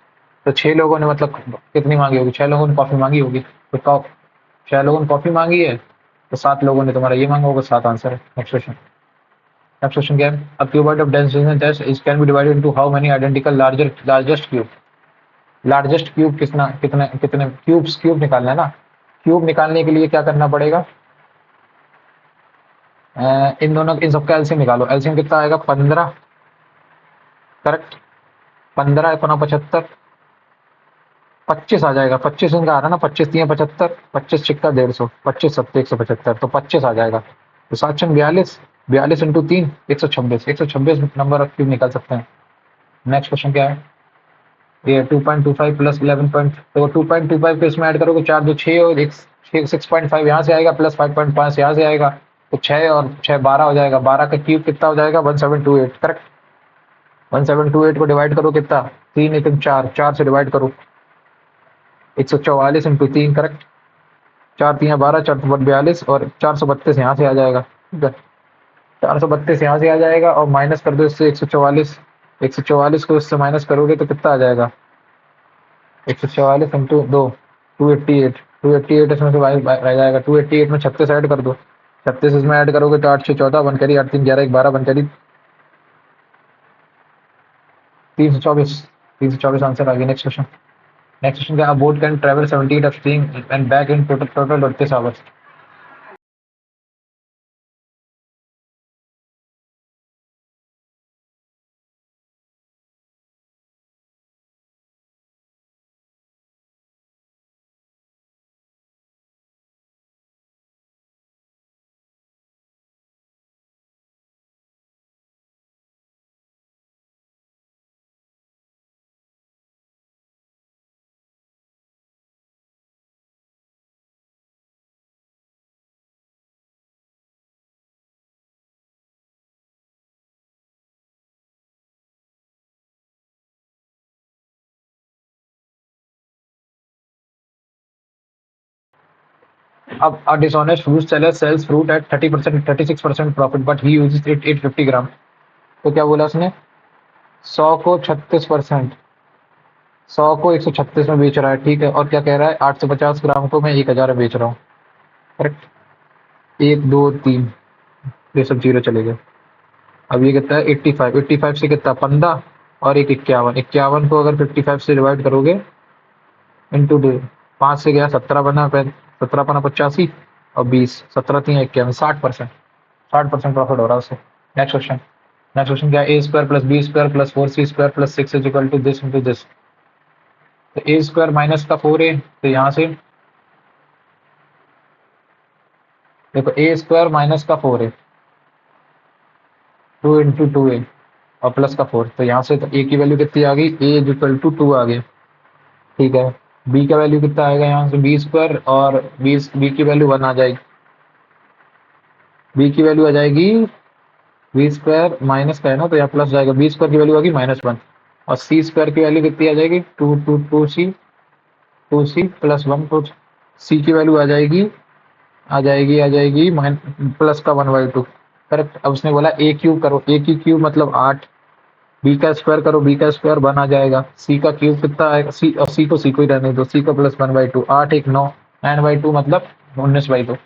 तो 6 लोगों ने मतलब कितनी मांगी होगी, 6 लोगों ने कॉफ़ी मांगी होगी। तो 6 लोगों ने कॉफ़ी मांगी है तो 7 लोगों ने तुम्हारा ये मांगा होगा, 7 आंसर है। नेक्स्ट क्वेश्चन, नेक्स्ट क्वेश्चन क्या है, a cuboid of dense is can be divided into how many identical largest cube. Largest cube कितना, कितने कितने क्यूब्स, क्यूब निकालना है ना। क्यूब निकालने के लिए क्या करना पड़ेगा, इन दोनों इन सबका एलसीएम निकालो। एलसीएम कितना आएगा, 15, करेक्ट। 15 अपना 75, 25 आ जाएगा। 25 इनका आ रहा है ना, 25 3 75, 25 छिक्का 150, 25 7 175, तो 25 आ जाएगा। तो 7 छंग 42, 42 इंटू 3 126, 126 नंबर ऑफ क्यूब निकाल सकते हैं। नेक्स्ट क्वेश्चन क्या है, ये 2.25 प्लस 11 पॉइंट, तो 2.25 को इसमें ऐड करोगे, 4 2 6 और एक 6.5 यहाँ से आएगा प्लस 5.5 यहाँ से आएगा, तो 6 और 6 12 हो जाएगा। 12 का क्यूब कितना हो जाएगा, 1728, करेक्ट। 1728 को डिवाइड करो कितना, 3 1 4, 4 से डिवाइड करो 144 इंटू 3, करेक्ट। 4 3 12, 4 42 और 432 यहाँ से आ जाएगा, ठीक है। 432 यहाँ से आ जाएगा और माइनस कर दो इससे 144, 144 को इससे माइनस करोगे तो कितना आ जाएगा, 144 इंटू 2, 288, 288 इसमें से रह जाएगा। 288 में 36 ऐड कर दो, 36 इसमें ऐड करोगे तो 8 6 14, 1 कैरी 8 3 11 1 12, 1 कैरी 324, 324 आंसर आ गया। नेक्स्ट क्वेश्चन, नेक्स्ट क्वेश्चन क्या, boat can travel 78 upstream and back in total 32 hours. अब a dishonest fruit seller sells fruit at 30%, 36% profit, but he uses it 850 ग्राम। तो क्या बोला उसने? 100 को 136 में बेच रहा है, ठीक है। और क्या कह रहा है? 850 ग्राम को मैं 1000 में बेच रहा हूँ, करेक्ट। एक दो तीन, ये सब जीरो चले गए। अब ये कितना है? 85, 85 से कितना? 15 और एक 51, 51 को अगर 55 से डिवाइड करोगे इंटू 2, 5 से गया 17 बना, 17 बना 85 और 20, 17 3 51, 60%, 60% प्रॉफिट हो रहा है उससे। Next question. नेक्स्ट क्वेश्चन क्या है? A square plus B square plus 4 C square plus 6 is equal to this into this. तो ए स्क्वायर माइनस का 4 ए, तो यहाँ से देखो ए स्क्वायर माइनस का 4 ए, 2 इंटू 2 ए और प्लस का 4, तो यहाँ से तो ए की वैल्यू कितनी आ गई? ए इज इक्वल टू 2 आ गया, ठीक है। बी का वैल्यू कितना आएगा? यहाँ से बी स्क्वायर और बी की वैल्यू 1 आ जाएगी। बी की वैल्यू आ जाएगी, बी स्क्वायर माइनस का है ना, तो यहाँ प्लस जाएगा, बी स्क्वायर की वैल्यू आ गई -1 और सी स्क्वायर की वैल्यू कितनी आ जाएगी? 2 सी प्लस 1, तो सी की वैल्यू आ जाएगी प्लस का 1/2, करेक्ट। अब उसने बोला ए क्यूब करो, ए की क्यूब मतलब 8, बी का स्क्वायर करो, बी का स्क्वायर 1 आ जाएगा, सी का क्यूब कितना आएगा? सी और सी को ही रहने दो, सी का प्लस 1/2, 8 1 9, 9/2 मतलब 19/2।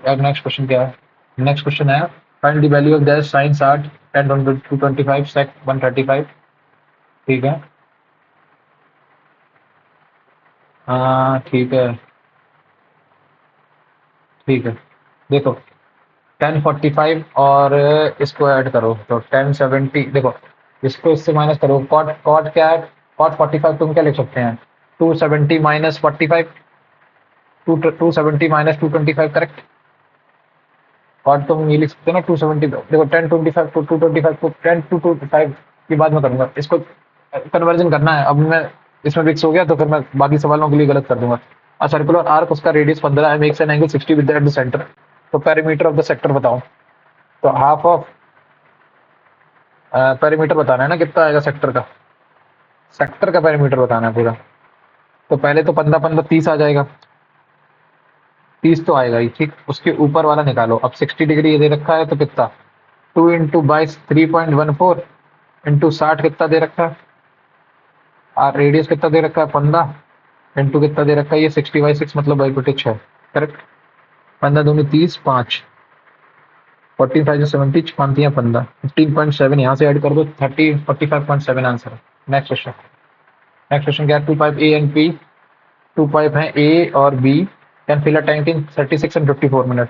अब नेक्स्ट क्वेश्चन क्या है? नेक्स्ट क्वेश्चन है find the value of दैश science art 10 225 सेक 135, ठीक है। हाँ ठीक है, ठीक है। देखो 1045 और इसको ऐड करो तो 1070, देखो इसको इससे माइनस करो, कॉट कॉट क्या है? कॉट 45 तुम क्या लिख सकते हैं? 270 माइनस 45, 270 माइनस 225, करेक्ट। कॉट तुम ये लिख सकते हो ना 270, देखो 1025 को 225 को 10 225 की बात मैं करूंगा, इसको कन्वर्जन करना है। अब मैं इसमें फिक्स हो गया तो फिर मैं बाकी सवालों के लिए गलत कर दूंगा। a सर्कुलर आर्क, उसका रेडियस 15 है, makes an angle 60 with at the centre. तो पेरीमीटर ऑफ द सेक्टर बताओ। तो हाफ ऑफ पेरीमीटर बताना है ना, कितना आएगा सेक्टर का? सेक्टर का पेरीमीटर बताना है पूरा। तो पहले तो 15 15 30 आ जाएगा, 30 तो आएगा ही, ठीक। उसके ऊपर वाला निकालो। अब 60 डिग्री ये दे रखा है तो कितना? 2 इंटू 22 3.14 इंटू 60 कितना दे रखा है? और रेडियस कितना दे रखा है? 15 इंटू कितना दे रखा है? ये 60/6 मतलब बाई 6, करेक्ट। 15 दूनी 30, 5 14 5 70, 5 15, 15.7 यहाँ से ऐड कर दो, 45.7 आंसर है। Next question. नेक्स्ट क्वेश्चन क्या है? Two pipe A and B, two pipe हैं ए और B, can fill a tank in 36 and 54 minute.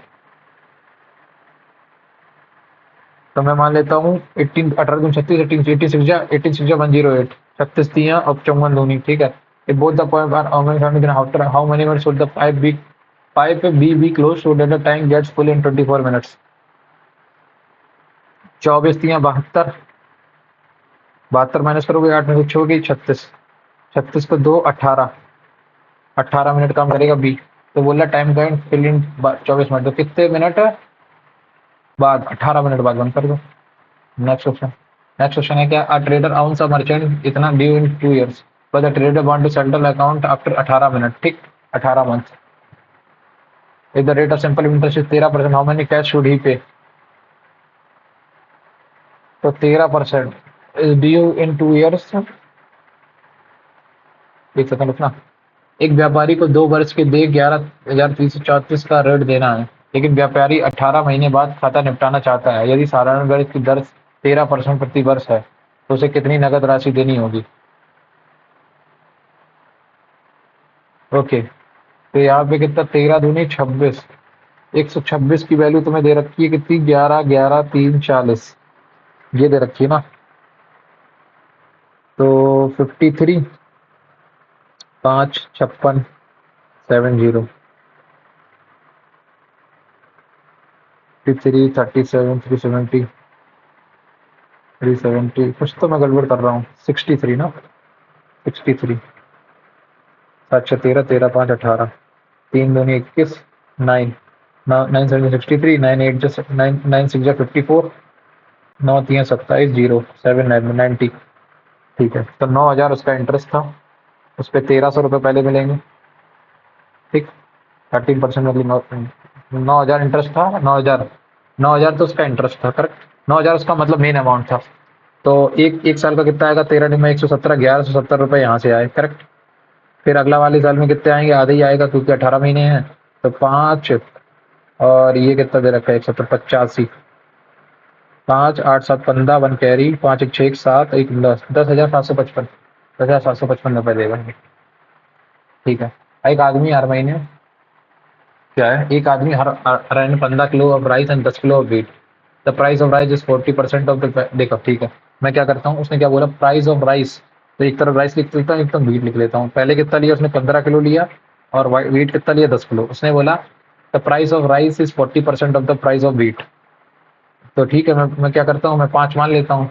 तो मैं मान लेता हूँ 18 18 दूनी 36, 18 6 108, 36 दिया और 54 दूनी, ठीक है। If both the pipe are open, then after how many minutes should the pipe B be closed so that the tank gets full in 24 minutes? 24 दिया 72, 72 माइनस करोगे 8 में से 6 होगी 36, 36 को 2 18, 18 मिनट काम करेगा बी। तो बोला टाइम का फिल इन 24 मिनट, तो कितने मिनट बाद? 18 मिनट बाद बंद कर दो। Next question. नेक्स्ट क्वेश्चन है क्या? A trader ounce a merchant इतना due in 2 years, but the trader want to settle account after 18 minute, ठीक, 18 month. If the rate of simple interest is 13%, how many cash should he pay? तो 13% is due in 2 years। एक second रुकना। एक व्यापारी को 2 वर्ष के देय 11,334 का ऋण देना है, लेकिन व्यापारी 18 महीने बाद खाता निपटाना चाहता है। यदि साधारण ब्याज की दर 13% प्रति वर्ष है तो उसे कितनी नकद राशि देनी होगी? ओके, तो यहाँ पे कितना? 13 दूनी 26, 126 की वैल्यू तुम्हें दे रखी है कितनी? 11 11 3 40, ये दे रखी है ना। तो 53 5 56 70, 53 37 370, 370, कुछ तो मैं गड़बड़ कर रहा हूँ। 63 ना, 63, 7 13 13 5 18, 3 दूनी 21, 9 9 7 63, 9 8 just 9 9 6 54, 9 3 27 0 7 9 90, ठीक है। तो 9,000 उसका इंटरेस्ट था, उस पर 1300 रुपये पहले मिलेंगे, ठीक। 13% मतलब 9,000 इंटरेस्ट था। 9,000, 9,000 तो उसका इंटरेस्ट था, करेक्ट। 9,000 उसका मतलब मेन अमाउंट था। तो एक एक साल का कितना आएगा? 13 दिन में 117, 1,170 रुपये यहाँ से आए, करेक्ट। फिर अगला वाले साल में कितने आएंगे? आधे ही आएगा क्योंकि 18 महीने हैं। तो 5, और ये कितना दे रखा है? 170, 85। 5, 8, 7, 15, 1 कैरी, 5, 1, 6, 7, 1, 10, 10,755। 10,755 रुपये देगा। ठीक है। एक आदमी हर महीने, क्या है, एक आदमी हर हर महीने 15 kilo of rice and 10 kilo of wheat. The price of rice is 40% of the, देखो ठीक है। मैं क्या करता हूँ, उसने क्या बोला, प्राइस ऑफ राइस। तो एक तरफ राइस लिख लेता हूँ, एक तरफ व्हीट लिख लेता हूँ। पहले कितना लिया उसने? 15 किलो लिया। और व्हीट कितना लिया? 10 किलो। उसने बोला the price of rice is 40% of the price of wheat. तो ठीक है, मैं क्या करता हूँ, मैं 5 मान लेता हूँ।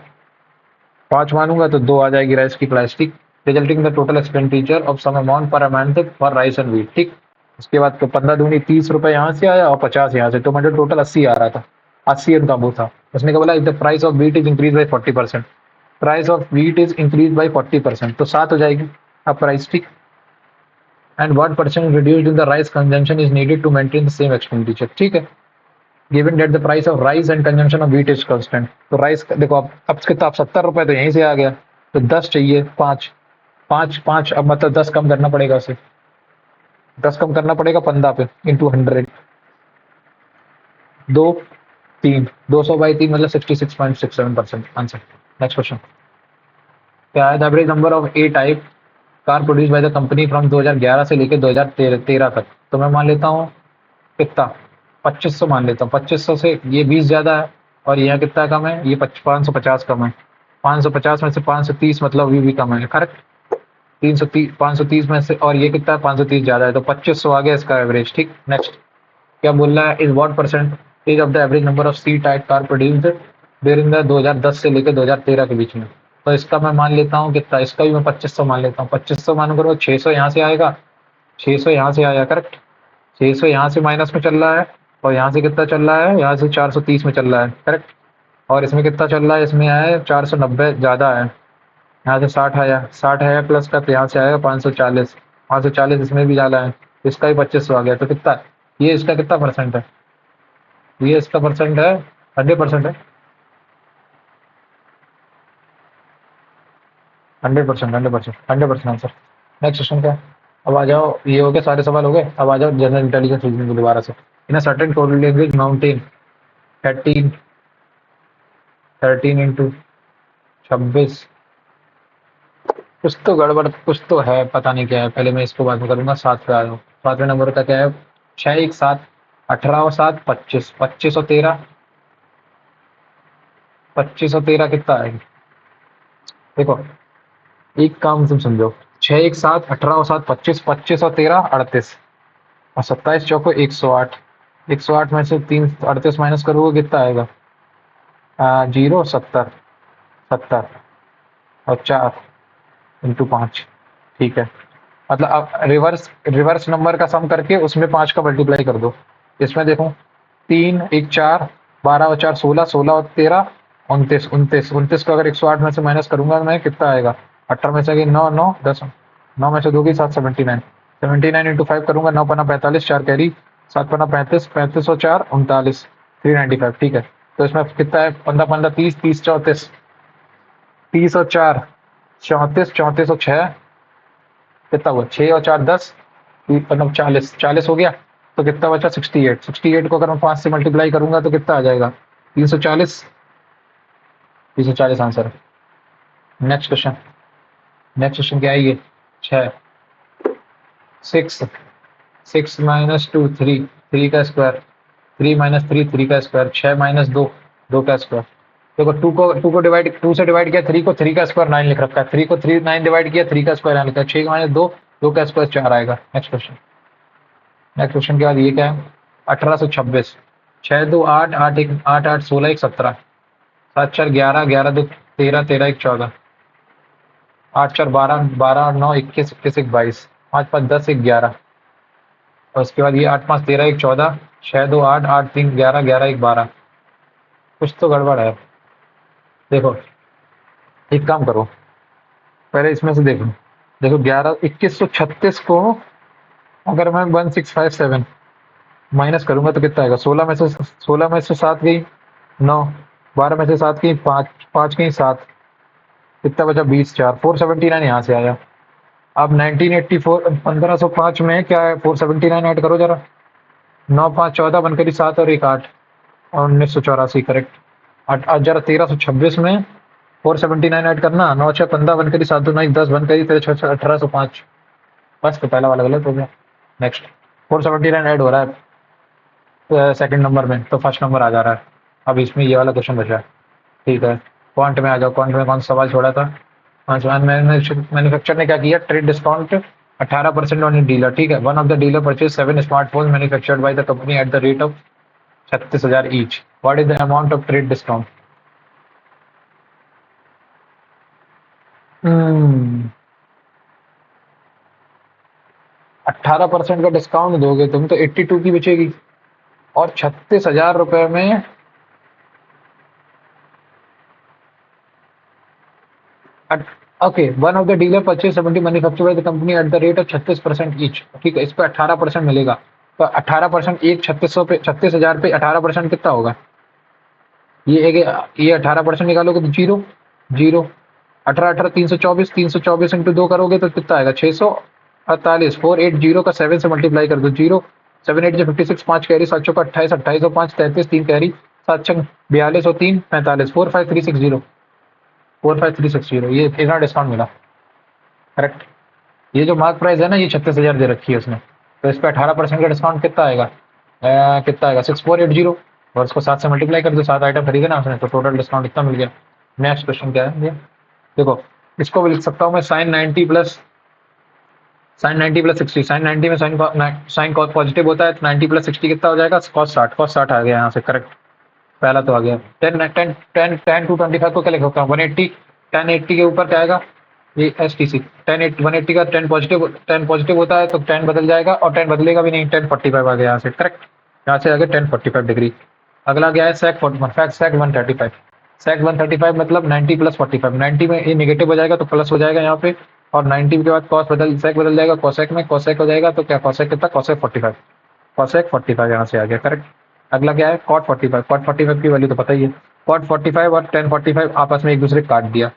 5 मानूंगा तो 2 आ जाएगी राइस की plastic. Resulting the total expenditure of some amount per month for rice and wheat, ठीक। उसके बाद तो 15 दूनी 30 रुपए यहाँ से आया और 50 यहाँ से, तो मुझे टोटल 80 आ रहा था। 80 इनका वो था। उसने क्या बोला, if the price of wheat is increase by 40%। Price of wheat is increase by 40%, तो 7 हो जाएगी अब प्राइस, ठीक। And 1% reduced in the rice consumption is needed to maintain the same expenditure, ठीक है। Given that the price of rice and consumption of wheat is constant. तो rice देखो, अब कितना? अब 70 रुपए तो यहीं से आ गया। तो 10 चाहिए, 5, 5, 5, अब मतलब 10 कम करना पड़ेगा उसे। 10 कम करना पड़ेगा 15 पे, इंटू 100। 2, 3, 200/3 मतलब 66.67% आंसर। Next question. क्या है? The average number of A type car produce by the company from 2011 से लेकर 2013 तक। तो मैं मान लेता हूँ कितना? 2500 मान लेता हूँ। 2500 से ये 20 ज्यादा है, और यहाँ कितना कम है? ये 550 कम है। 550 में से 530 मतलब भी कम है, करेक्ट। 330, 530 में से, और ये कितना है? 530 ज्यादा है, तो 2500 आ गया इसका एवरेज, ठीक। नेक्स्ट। क्या बोल रहा है? Is what percentage of the average number of C type car produced during the 2010 से लेकर 2013 के बीच में। तो इसका मैं मान लेता हूँ कितना? इसका भी मैं 2500 मान लेता हूँ। 2500 मानू करो, 600 यहाँ से आएगा। 600 यहाँ से आया, करेक्ट। 600 यहाँ से माइनस में चल रहा है। और यहाँ से कितना चल रहा है? यहाँ से 430 में चल रहा है, करेक्ट। और इसमें कितना चल रहा है? इसमें है 490 ज़्यादा है। यहाँ से 60 आया, 60 आया प्लस का, तो यहाँ से आएगा 540। 540 इसमें भी ज़्यादा है। इसका भी 2500 आ गया, तो कितना? ये इसका कितना परसेंट है? ये इसका परसेंट है, 100% है। 100%, 100%, 100% आंसर। नेक्स्ट क्वेश्चन क्या है? अब आ जाओ, ये हो गए सारे सवाल हो गए। अब आ जाओ जनरल इंटेलिजेंस रीजनिंग को दोबारा से। In a certain code language mountain 13, 13 into 26। कुछ तो गड़बड़, कुछ तो है, पता नहीं क्या है। पहले मैं इसको बात करूंगा। 7 पे आ जाओ। 7वें नंबर का क्या है? 6, 1, 7, 18 और 7, 25, 25 और 13, 25 और 13 कितना आएगा? देखो, एक काम तुम समझो। 6, 1, 7, 18 और 7, 25, 25 और 13, 38, और 27 चौको 108। 108 में से 3, 38 माइनस करोगे कितना आएगा? 0, 70, 70 और 4 इंटू 5, ठीक है। मतलब अब रिवर्स रिवर्स नंबर का सम करके उसमें 5 का मल्टीप्लाई कर दो। इसमें देखो, 3, 1, 4, 12 और 4, 16, 16 और 13, 29, 29, 29 को अगर 108 में से माइनस करूंगा मैं, कितना आएगा? 18 में से 9, 9, 10, 9 में से 2 की 7, 79, 79 इंटू 5 करूंगा। 9 पन्ना 45, 4 कैरी, 7 पन्ना 35, 35 और 4, 39, 395, ठीक है। तो इसमें कितना है? 15, 15, 30, 30, 34, 30 और 4, 34, 34 और 6, कितना हुआ? 6 और 4, 10, मतलब 40, 40 हो गया। तो कितना बचा? 68। 68 को अगर मैं 5 से मल्टीप्लाई करूंगा तो कितना आ जाएगा? 340। 340 आंसर है। Next question. नेक्स्ट क्वेश्चन क्या है ये? 6, 6, 6 माइनस 2, 3, 3 का स्क्वायर, 3 माइनस 3, 3 का स्क्वायर, 6 माइनस 2, 2 का स्क्वायर। देखो, 2 को डिवाइड, 2 से डिवाइड किया 3 को, 3 का स्क्वायर 9 लिख रखा है। 3 को 3, 9 डिवाइड किया, 3 का स्क्वायर यहाँ लिखा है। 6 माइनस 2, 2 का स्क्वायर 4 आएगा। Next question. नेक्स्ट क्वेश्चन के बाद ये क्या है? 1826। 6, 2, 8, 8, 1, 8, 8, 16, 1, 17, 7, 4, 11, 11, 2, 13, 13, 1, 14, 8, 4, 12, 12, 9, 21, 21, 1, 22, 5, 5, 10, 1, 11, और उसके बाद ये 8, 5, 13, 1, 14, 6, 2, 8, 8, 3, 11, 11, 1, 12। कुछ तो गड़बड़ है। देखो, एक काम करो, पहले इसमें से देखो। देखो, 11, 2136 को अगर मैं 1657 माइनस करूंगा तो कितना आएगा? 16 में से 7 गई 9, 12 में से 7 गई 5, 5 गई 7, कितना बचा? 20, 4, 479 यहाँ से आया। अब 1984 1505 में क्या है? 479 ऐड करो जरा। 9 5 14 बनकर 7 और 1 8 और 1984 करेक्ट। जरा 1326 में 479 ऐड करना। 9 6 15 बनकर 7 2 9 10 बनकर 1805। बस तो पहला वाला गलत हो गया। नेक्स्ट 479 ऐड हो रहा है सेकंड नंबर में, तो फर्स्ट नंबर आ जा रहा है। अब इसमें ये वाला क्वेश्चन बचा है। ठीक है, क्वांट में आ जाओ। क्वांट में कौन सा सवाल छोड़ा था? मैन्युफैक्चर ने क्या किया? Trade discount 18% on a dealer. ठीक है, one of the dealer purchase 7 smartphone manufactured by the company at the rate of 36,000 each. What is the amount of trade discount? 18% का डिस्काउंट दोगे तुम तो 82 की बचेगी, और 36,000 रुपए में okay, one of the dealer purchase 70 manufactured by the company at the rate of 36% each. ठीक है, इस पे 18% मिलेगा। तो 18% एक 3600 पे 36,000 पे 18% कितना होगा? ये एक ये 18% निकालोगे तो जीरो जीरो। 18 18 324, 324 इंटू 2 करोगे तो कितना आएगा? 648। 480 का 7 से मल्टीप्लाई कर दो। जीरो 7 8 जो 56, 5 कैरी, 7 चौका 28, 28 और 5 33, 3 कैरी, 7 छंग 42 और 3 45, 45360। 45360 ये इतना डिस्काउंट मिला। करेक्ट। ये जो मार्क प्राइस है ना, ये 36,000 दे रखी है उसने। तो इस पर 18% का डिस्काउंट कितना आएगा? कितना आएगा? 6480। और इसको 7 से मल्टीप्लाई कर दो, 7 आइटम खरीदे ना उसने, तो टोटल डिस्काउंट इतना मिल गया। नेक्स्ट क्वेश्चन क्या है ये? देखो, इसको भी लिख सकता हूँ मैं sin 90 प्लस 60। sin 90 में साइन कॉस पॉजिटिव होता है, तो 90 प्लस 60 कितना हो जाएगा? cos 60 आ गया यहाँ से। करेक्ट, पहला तो आ गया। 10 10 10 10 टू 25 को क्या लिख सकता हूँ? 180। 1080 के ऊपर क्या आएगा? ये STC 180 का 10 पॉजिटिव होता है, तो 10 बदल जाएगा, और 10 बदलेगा भी नहीं। 1045 आ गया यहाँ से। करेक्ट, यहाँ से आ गया 1045 डिग्री। अगला क्या है? sec 135। sec 135 मतलब 90 प्लस 45। 90 में ये नेगेटिव हो जाएगा तो प्लस हो जाएगा यहाँ पे, और 90 के बाद सेक बदल जाएगा कॉसेक में। कॉसेक हो जाएगा तो क्या? कॉसेक कितना? कॉसेक 45। कॉसेक 45 यहाँ से आ गया। करेक्ट। अगला क्या है? कॉट 45। कॉट 45 की वैल्यू तो पता ही है। कॉट 45 और 1045 आपस में एक दूसरे को काट दिया।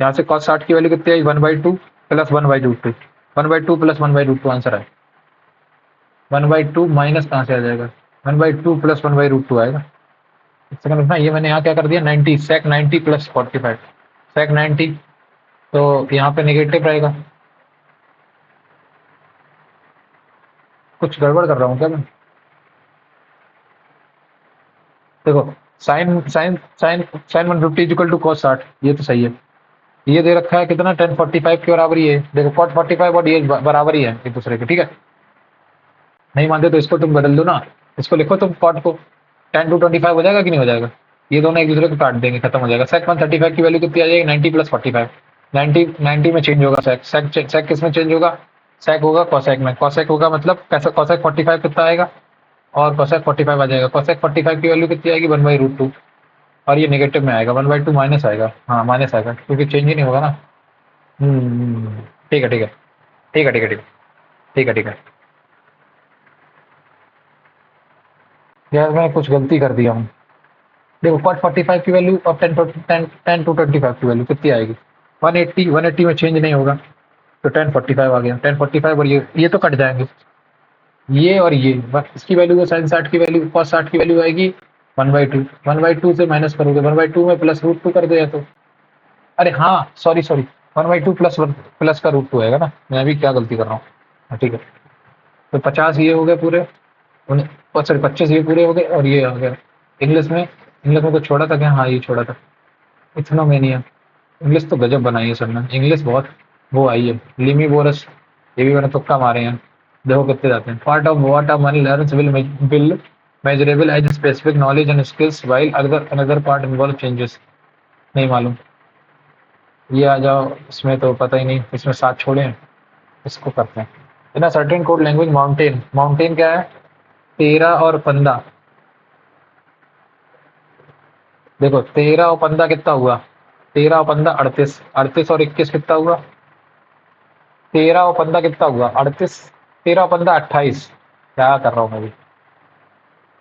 यहाँ से कॉस 60 की वैल्यू कितनी आई? 1/2 प्लस 1/√2। 1/2 प्लस 1/√2 आंसर है। 1/2 माइनस कहाँ से आ जाएगा? 1/2 प्लस 1/√2 आएगा। एक सेकंड रुकना, ये मैंने यहाँ क्या कर दिया? 90 सेक 90 प्लस 45। सेक 90 तो यहाँ पे नेगेटिव रहेगा। कुछ गड़बड़ कर रहा हूँ क्या मैं? देखो, sine sine sine sine 150 equal to cos 60, ये तो सही है। ये दे रखा है कितना? 1045 के बराबर ही है। देखो कॉट 45 और ये बराबर ही है एक दूसरे के। ठीक है, नहीं मानते तो इसको तुम बदल दो ना। इसको लिखो तुम कॉट को। 10 टू 25 हो जाएगा कि नहीं हो जाएगा? ये दोनों एक दूसरे को काट देंगे, खत्म हो जाएगा। सेक 135 की वैल्यू कितनी आ जाएगी? 90 प्लस 45। 90 में चेंज होगा सेक। सेक किस में चेंज होगा? सेक होगा कॉसेक में। कॉसेक होगा मतलब कैसे? कॉसेक 45 कितना आएगा? और कॉसेक 45 आ जाएगा। कॉसेक 45 की वैल्यू कितनी आएगी? 1/√2। और ये नेगेटिव में आएगा। 1/2 माइनस आएगा। हाँ माइनस आएगा, क्योंकि चेंज ही नहीं होगा ना। ठीक है ठीक है ठीक है ठीक है ठीक है ठीक है ठीक है। यार मैं कुछ गलती कर दिया हूँ। देखो कॉट 45 की वैल्यू और 10 टू 25 की वैल्यू कितनी आएगी? 180। 180 में चेंज नहीं होगा, तो 1045 आ गया। 1045 और ये तो कट जाएंगे। ये और ये बस, इसकी वैल्यू है साइन 60 की वैल्यू, कॉस 60 की वैल्यू आएगी 1/2। 1/2 से माइनस करोगे, 1/2 में प्लस √2 कर दो या तो। अरे हाँ, सॉरी सॉरी, 1/2 प्लस का √2 आएगा ना। मैं भी क्या गलती कर रहा हूँ। हाँ, ठीक है। तो 50 ये हो गए पूरे, सॉरी 25 ये पूरे हो गए, और ये आ गया। इंग्लिश में कुछ छोड़ा था क्या? हाँ, ये छोड़ा था। इथनोमेनिया। इंग्लिश तो गजब बनाई है सर ने। इंग्लिश बहुत वो आई है। लिमी बोरस, ये भी मैंने तुक्का मारे हैं। देखो कितने जाते हैं। Part of what a man learns will measurable as specific knowledge and skills while another part involve changes. नहीं मालूम। ये आ जाओ, इसमें तो पता ही नहीं। इसमें 7 छोड़े हैं, इसको करते हैं। In a certain code language mountain. Mountain क्या है? 13 और 15। देखो 13 और 15 कितना हुआ? 13 और 15 38। 38 और 21 कितना हुआ? 13 और 15 कितना हुआ? 38। 13 15 28, क्या कर रहा हूँ मैं भी।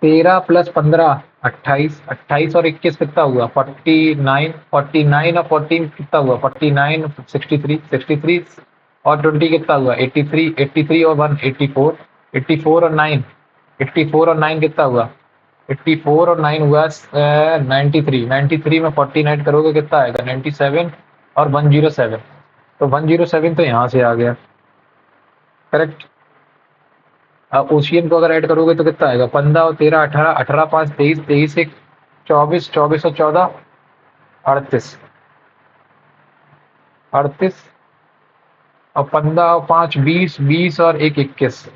13 प्लस 15 28, 28 और 21 कितना हुआ? 49, 49 और 14 कितना हुआ? 49, 63, 63 और 20 कितना हुआ? 83, 83 और 1 84, 84 और 9, 84 और 9 कितना हुआ? 84 और 9 हुआ 93, 93 में 14 ऐड करोगे कितना आएगा? 97 और 107, तो 107 तो यहाँ से आ गया, करेक्ट। अब ओशियन को अगर ऐड करोगे तो कितना आएगा? 15 और 13 18, 18 5 23, 23 1 24, 24 और 14 38, 38 और 15 और 5 20, 20 और 1 21,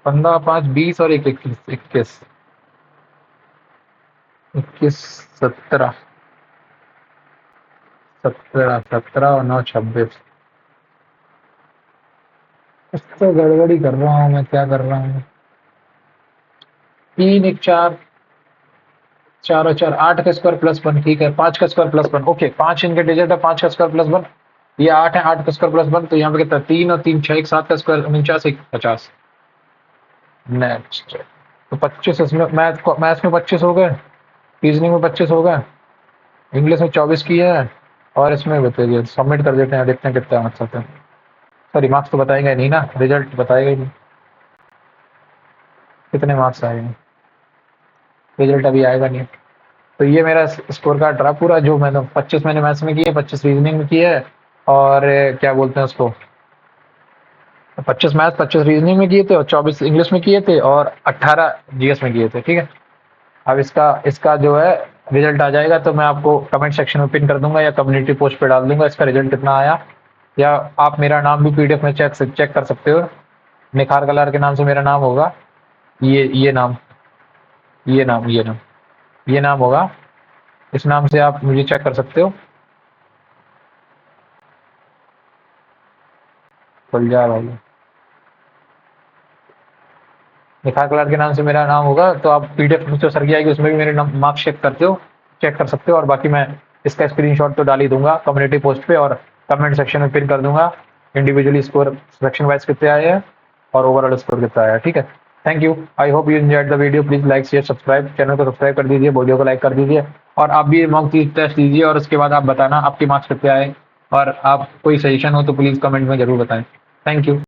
15 5 20 और 1 21, 21 21 17, 17 17 और 9 26। कुछ तो गड़बड़ी कर रहा हूँ मैं, क्या कर रहा हूँ? 3 1 4, 4 और 4 8 का स्क्वायर प्लस 1, ठीक है। 5 का स्क्वायर प्लस 1, ओके। 5 इनके डिजिट है, 5 का स्क्वायर प्लस 1, ये 8 है। 8 का स्क्वायर प्लस 1, तो यहाँ पे कितना? 3 और 3 6, 7 का स्क्वायर 49, 1 50। नेक्स्ट, तो 25 इसमें, मैथ्स में 25 हो गए, रीजनिंग में 25 हो गए, इंग्लिश में 24 की है, और इसमें बताइए, सबमिट कर देते हैं, देखते हैं कितना मार्क्स आते हैं। सॉरी, मार्क्स तो बताएंगे नहीं ना, रिजल्ट बताएगा ही नहीं कितने मार्क्स आए हैं, रिजल्ट अभी आएगा नहीं। तो ये मेरा स्कोर कार्ड रहा पूरा, जो मैंने 25 मैंने मैथ्स में किए, 25 रीजनिंग में किए, और क्या बोलते हैं उसको, 25 मैथ्स 25 रीजनिंग में किए थे, और 24 इंग्लिश में किए थे, और 18 जीएस में किए थे, ठीक है। अब इसका इसका जो है रिजल्ट आ जाएगा तो मैं आपको कमेंट सेक्शन में पिन कर दूंगा या कम्युनिटी पोस्ट पे डाल दूंगा इसका रिजल्ट कितना आया, या आप मेरा नाम भी पीडीएफ में चेक कर सकते हो। निखार कलार के नाम से मेरा नाम होगा, ये नाम, ये नाम होगा, इस नाम से आप मुझे चेक कर सकते हो। खुल जा भाई, निखार कलार के नाम से मेरा नाम होगा, तो आप पीडीएफ जो सर की आएगी उसमें भी मेरे मार्क्स चेक कर सकते हो, और बाकी मैं इसका स्क्रीनशॉट तो डाल ही दूंगा कम्युनिटी पोस्ट पे, और कमेंट सेक्शन में पिन कर दूंगा इंडिविजुअली स्कोर सेक्शन वाइज कितने आए हैं और ओवरऑल स्कोर कितना आया, ठीक है। Thank you, I hope you enjoyed the video. Please like share subscribe, channel को सब्सक्राइब कर दीजिए, वीडियो को लाइक कर दीजिए, और आप भी मॉक टेस्ट दीजिए, और उसके बाद आप बताना आपके मार्क्स कितने आए, और आप कोई सजेशन हो तो प्लीज कमेंट में जरूर बताएं। Thank you.